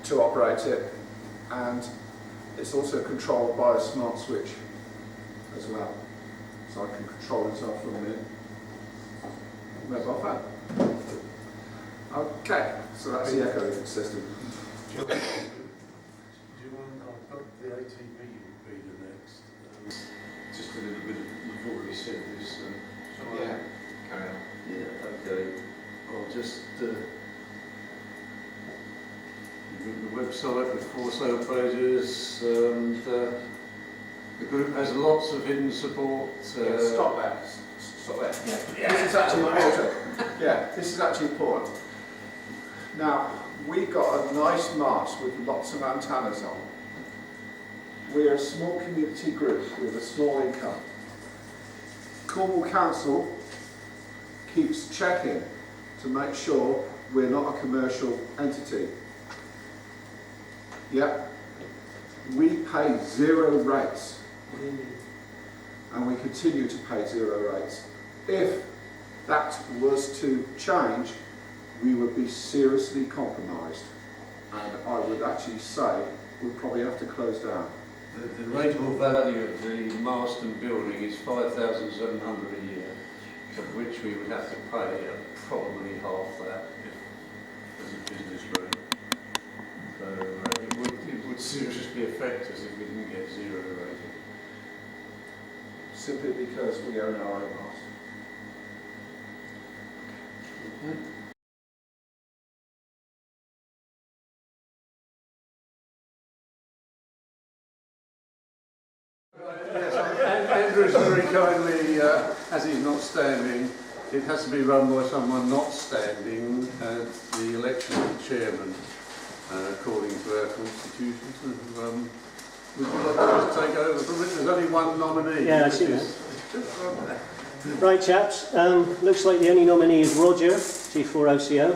Speaker 1: to operate it, and it's also controlled by a smart switch as well, so I can control it off from the mobile phone. Okay, so that's the Echolink system.
Speaker 2: Do you want, I've got the ATV reader next. Just a little bit of, you've already said this.
Speaker 1: Yeah, carry on.
Speaker 2: Yeah, okay. I'll just, you've got the website with 4 sale pages, and the group has lots of hidden support.
Speaker 1: Stop there. Stop there. Yeah. This is actually important. Yeah, this is actually important. Now, we've got a nice mast with lots of antennas on. We're a small community group with a small income. Cornwall Council keeps checking to make sure we're not a commercial entity. Yep, we pay 0 rates, and we continue to pay 0 rates. If that was to change, we would be seriously compromised. and I would actually say we'll probably have to close down.
Speaker 2: The rateable value of the Marston building is 5,700 a year, of which we would have to pay probably half that as a business room. So it would seriously affect us if we didn't get zero rating.
Speaker 1: Simply because we own our own house.
Speaker 2: Yes, Andrew's very kindly, as he's not standing, it has to be run by someone not standing at the election of the chairman, according to our constitution. Would you like to take over from it? There's only one nominee.
Speaker 3: Yeah, I see that. Right, chaps. Looks like the only nominee is Roger, G4OCO.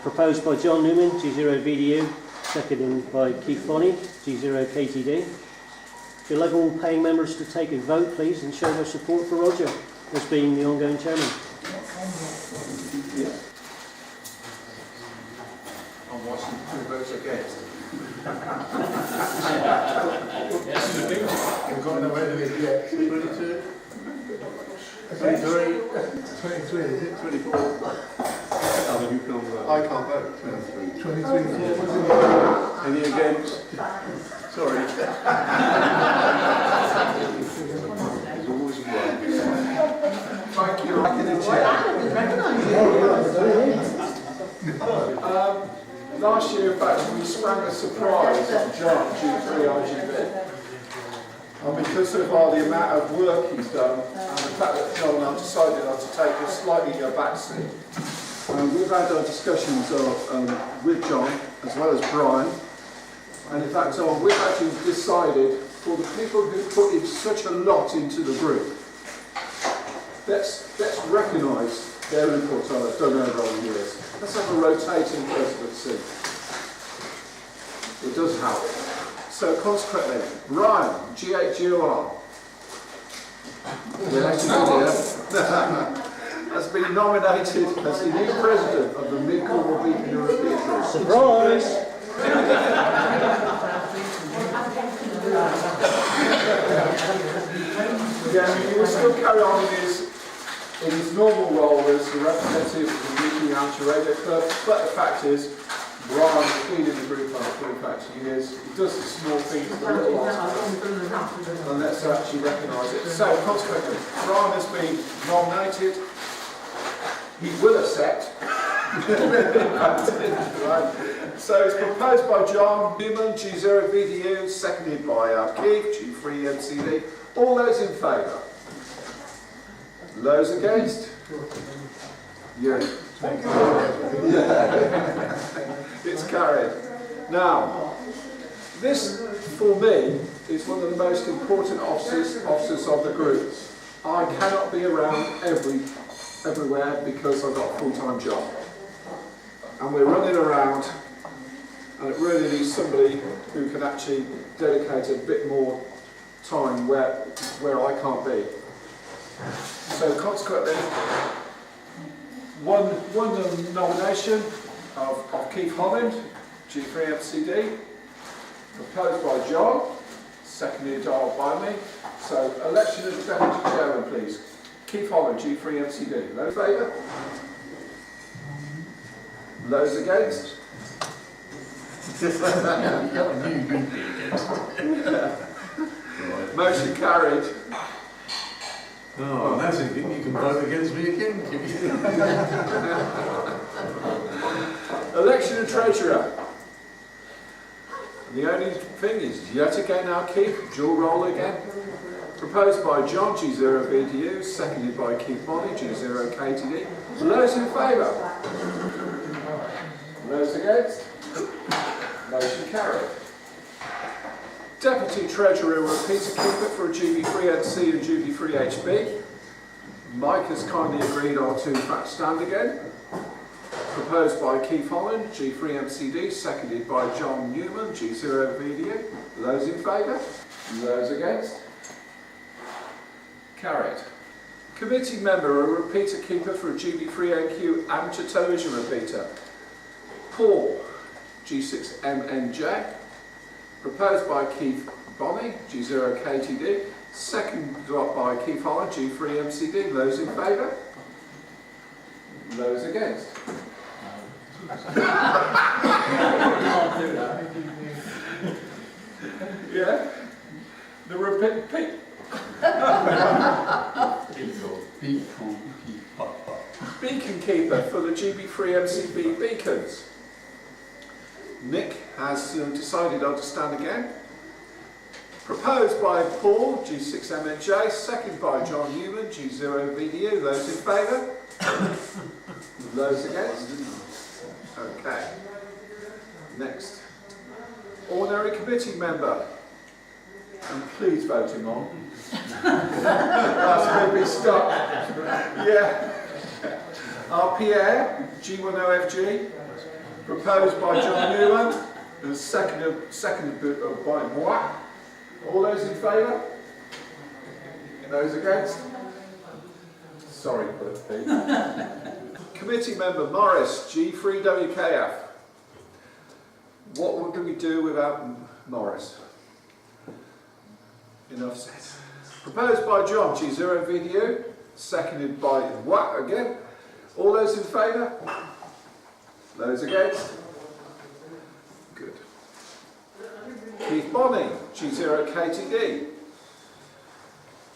Speaker 3: Proposed by John Newman, G0VDU. Seconded by Keith Foley, G0KTD. If you'd like all paying members to take a vote, please, and show their support for Roger as being the ongoing chairman.
Speaker 1: Yeah. I'm watching 2 votes against.
Speaker 4: We've got no end of it yet.
Speaker 2: 22? 23?
Speaker 4: 23, is it?
Speaker 2: 24? Oh, you can't vote.
Speaker 6: I can't vote.
Speaker 4: 23, was
Speaker 2: Any against? Sorry. There's always one.
Speaker 1: Thank you. Back in the chair. Last year, in fact, we sprang a surprise on John, G3RGB. And because of the amount of work he's done, and the fact that John and I decided not to take a slightly back seat, we've had our discussions with John, as well as Brian. And in fact, we've actually decided, for the people who put in such a lot into the group, let's recognise their input on it, done over all the years. Let's have a rotating presidency. It does help. So consequently, Brian, GHUR, has been nominated as the new president of the Mcbarg European Group.
Speaker 3: Surprise!
Speaker 1: Yeah, he will still carry on in his normal role as the representative of the Weekly Amateur Radio Club, but the fact is, Brian has been in the group for 40 years. He does the small things, the little ones, and let's actually recognise it. So, consequently, Brian has been nominated. He will accept. Right. So it's proposed by John Newman, G0VDU, seconded by Keith, G3MCD. All those in favour? Those against? Yeah. It's carried. Now, this, for me, is one of the most important officers of the group. I cannot be around everywhere because I've got a full-time job. And we're running around, and it really needs somebody who can actually dedicate a bit more time where I can't be. So consequently, one nomination of Keith Holland, G3MCD, proposed by John, seconded by me. So election of the deputy chairman, please. Keith Holland, G3MCD. Those in favour? Those against? Motion carried.
Speaker 2: Oh, that's it. You can vote against me again.
Speaker 1: Election of treasurer. The only thing is, yet again our Keith, dual roll again. Proposed by John, G0VDU, seconded by Keith Body, G0KTD. Those in favour? Those against? Motion carried. Deputy Treasurer Peter Keeper for a GB3NC and GB3HB. Mike has kindly agreed our two facts stand again. Proposed by Keith Holland, G3MCD, seconded by John Newman, G0VDU. Those in favour? Those against? Carried. Committee member, a repeater keeper for a GB3NQ amateur television repeater. Paul, G6MNJ, proposed by Keith Bonney, G0KTD, seconded by Keith Holland, G3MCD. Those in favour? Those against? Yeah? The repeat. Beacon keeper for the GB3MCB beacons. Nick has decided on to stand again. Proposed by Paul, G6MNJ, seconded by John Newman, G0VDU. Those in favour? Those against? Okay. Next. Ordinary committee member. And please vote him on. That's going to be stuck. Yeah. Our Pierre, G10FG, proposed by John Newman, and seconded by moi. All those in favour? Those against? Sorry, Pete. Committee member Morris, G3WKF. What would we do without Morris? Enough said. Proposed by John, G0VDU, seconded by what again? All those in favour? Those against? Good. Keith Bonney, G0KTD.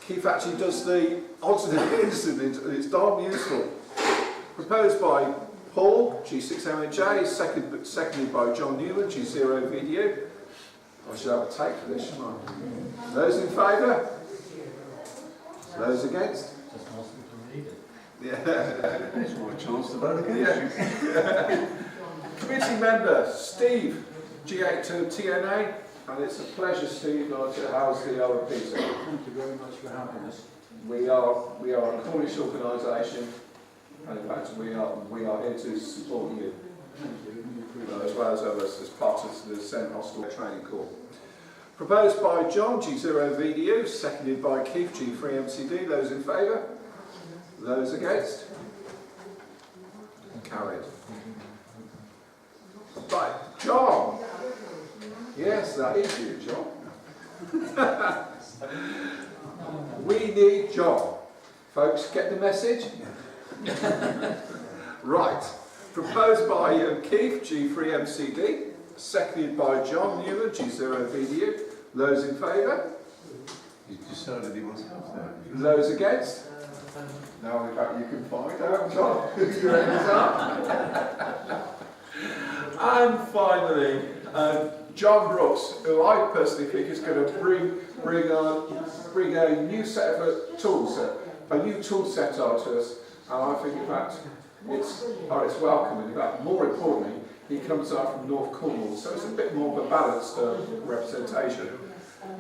Speaker 1: Keith actually does the alternate incident and it's darn useful. Proposed by Paul, G6MNJ, seconded by John Newman, G0VDU. I should have a tape for this, shouldn't I? Those in favour? Those against?
Speaker 5: Just ask them to read it.
Speaker 1: Yeah.
Speaker 2: There's more chance to vote against.
Speaker 1: Yeah. Committee member Steve, G82TNA, and it's a pleasure, Steve, to house the other Peter.
Speaker 7: Thank you very much for having us.
Speaker 1: We are a Cornish organisation, and in fact we are here to support you.
Speaker 7: Thank you.
Speaker 1: As well as others as part of the St Hostel Training Corps. Proposed by John, G0VDU, seconded by Keith, G3MCD. Those in favour? Those against? Carried. Right, John. Yes, that is you, John. We need John. Folks, get the message? Right. Proposed by Keith, G3MCD, seconded by John Newman, G0VDU. Those in favour?
Speaker 2: He's decided he wants to have that.
Speaker 1: Those against? Now, in fact, you can find out, John, who your ends are. And finally, John Brooks, who I personally think is going to bring a new set of tools, a new tool set out to us. And I think, in fact, it's welcome. In fact, more importantly, he comes out from North Cornwall, so it's a bit more of a balanced representation.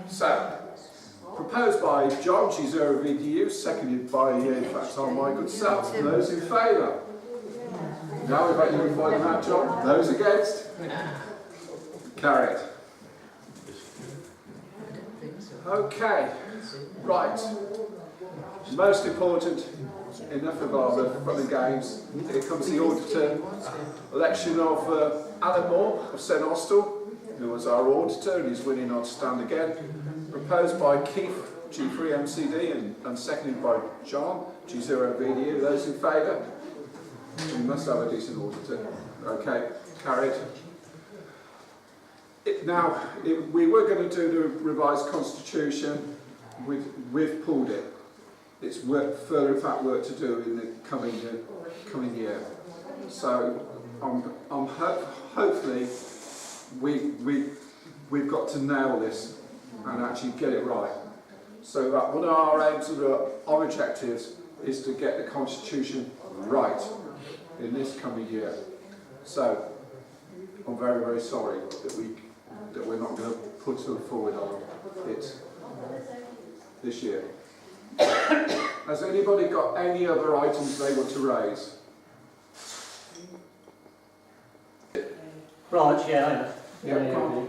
Speaker 1: So, proposed by John, G0VDU, seconded by, in fact, on my good self. Those in favour? Now, in fact, you can find them out, John. Those against? Carried. Okay, right. Most important, enough of our fun and games. Here comes the auditor election of Alan Moore of St Austell, who was our auditor and he's winning on stand again. Proposed by Keith, G3MCD, and seconded by John, G0VDU. Those in favour? We must have a decent auditor. Okay, carried. We were going to do the revised constitution. We've pulled it. It's further, in fact, work to do in the coming year. So, hopefully, we've got to nail this and actually get it right. So that one of our aims and our objectives is to get the constitution right in this coming year. So, I'm very, very sorry that we're not going to put them forward on it this year. Has anybody got any other items they want to raise?
Speaker 3: Raj, yeah, I have.
Speaker 1: Yeah, come on.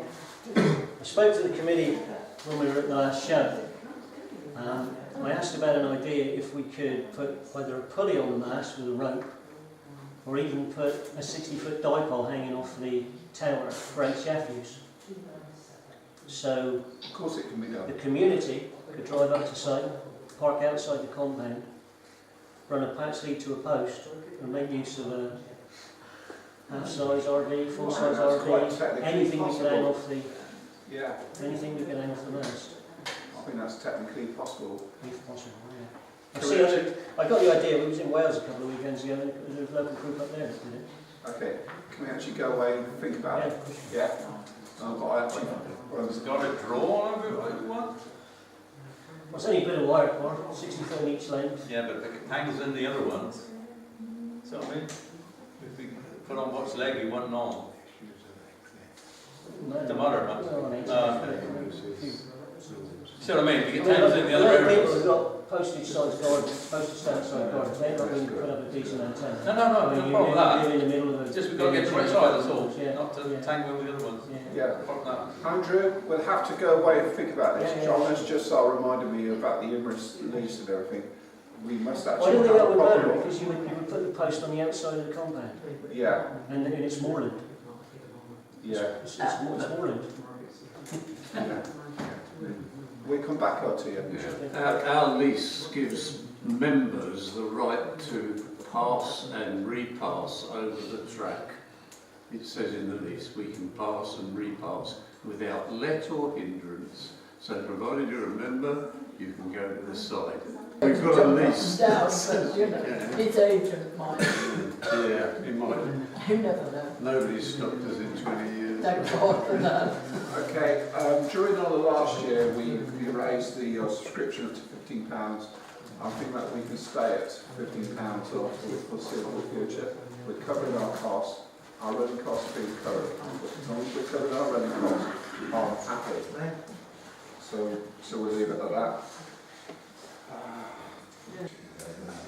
Speaker 3: I spoke to the committee when we were at the last show. I asked about an idea if we could put either a pulley on the mast with a rope, or even put a 60-foot dipole hanging off the tower for HF use. So
Speaker 1: Of course it can be done.
Speaker 3: the community could drive up to site, park outside the compound, run a patch lead to a post, and make use of a half-size RV, full-size
Speaker 1: That's quite
Speaker 3: RV,
Speaker 1: technically
Speaker 3: anything we can hang
Speaker 1: possible.
Speaker 3: off the
Speaker 1: Yeah,
Speaker 3: anything we can hang off the mast,
Speaker 1: I think that's technically possible.
Speaker 3: if possible. Yeah. I got the idea. We was in Wales a couple of weekends ago, and there was a local group up there that did it.
Speaker 1: Okay, can we actually go away and think about it? Yeah. But I actually,
Speaker 8: It's got a draw on it, what you want?
Speaker 3: Well, it's only a bit of wire cord, 60 foot in each length.
Speaker 8: Yeah, but if it hangs in the other ones. So I mean, if we put on what's leg we want on.
Speaker 3: No,
Speaker 8: The motor, man.
Speaker 3: no, no,
Speaker 8: See what I mean? If it hangs in the other
Speaker 3: people
Speaker 8: areas.
Speaker 3: have got postage size gardens, postage stamp size gardens, they're not going to put up a decent antenna.
Speaker 8: No, no, no, no problem with that.
Speaker 3: You're in the middle of a...
Speaker 8: Just we've got to get the right side, that's all.
Speaker 3: Yeah,
Speaker 8: Not to
Speaker 3: yeah.
Speaker 8: tangle with the other ones.
Speaker 3: Yeah.
Speaker 1: yeah.
Speaker 8: Apart from that.
Speaker 1: Andrew, we'll have to go away and think about this.
Speaker 3: Yeah, yeah.
Speaker 1: John has just reminded me about the Imerus lease and everything. We must
Speaker 3: Why
Speaker 1: actually
Speaker 3: don't they
Speaker 1: have
Speaker 3: that
Speaker 1: a
Speaker 3: would matter?
Speaker 1: problem.
Speaker 3: Because you would put the post on the outside of the compound,
Speaker 1: Yeah,
Speaker 3: and it's moorland.
Speaker 1: yeah.
Speaker 3: It's moorland.
Speaker 1: Yeah. We'll come back out to you.
Speaker 2: Our lease gives members the right to pass and repass over the track. It says in the lease we can pass and repass without let or hindrance. So provided you're a member, you can go to the side. We've got a lease.
Speaker 9: Down, but you know, his agent might.
Speaker 2: Yeah, it might.
Speaker 9: You never know.
Speaker 2: Nobody's stopped us in 20 years.
Speaker 9: Thank God for that.
Speaker 1: Okay, during the last year we raised the subscription to £15. I think that we can stay at £15 for the foreseeable future. We're covering our costs. Our running costs are being covered. As long as we're covering our running costs, I'm happy. So we'll leave it at that.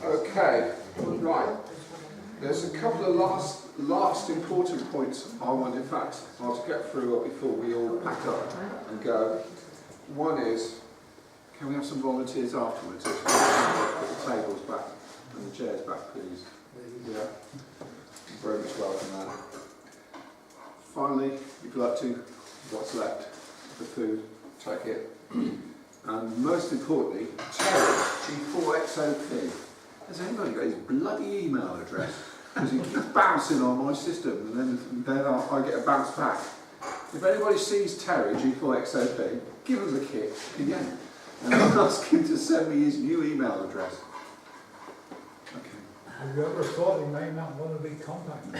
Speaker 1: Okay, right. There's a couple of last important points I want, in fact, to get through before we all pack up and go. One is, can we have some volunteers afterwards? Put the tables back and the chairs back, please. Yeah, very much welcome that. Finally, if you'd like to, what's left, the food, take it. And most importantly, Terry, G4XOP. Has anybody got his bloody email address? Because he keeps bouncing on my system and then I get a bounce back. If anybody sees Terry, G4XOP, give him the kick again. And ask him to send me his new email address. Okay.
Speaker 7: Have you ever thought he may not want to be contacted?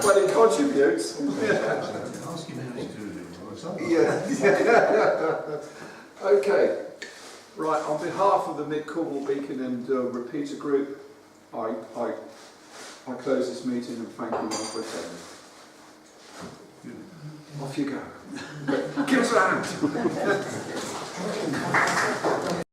Speaker 1: Well, he contributes.
Speaker 2: Ask him how he's doing it.
Speaker 1: Yeah. Okay. Right, on behalf of the Mid Cornwall Beacon and Repeater Group, I close this meeting and thank you all for attending. Off you go. Give us a hand.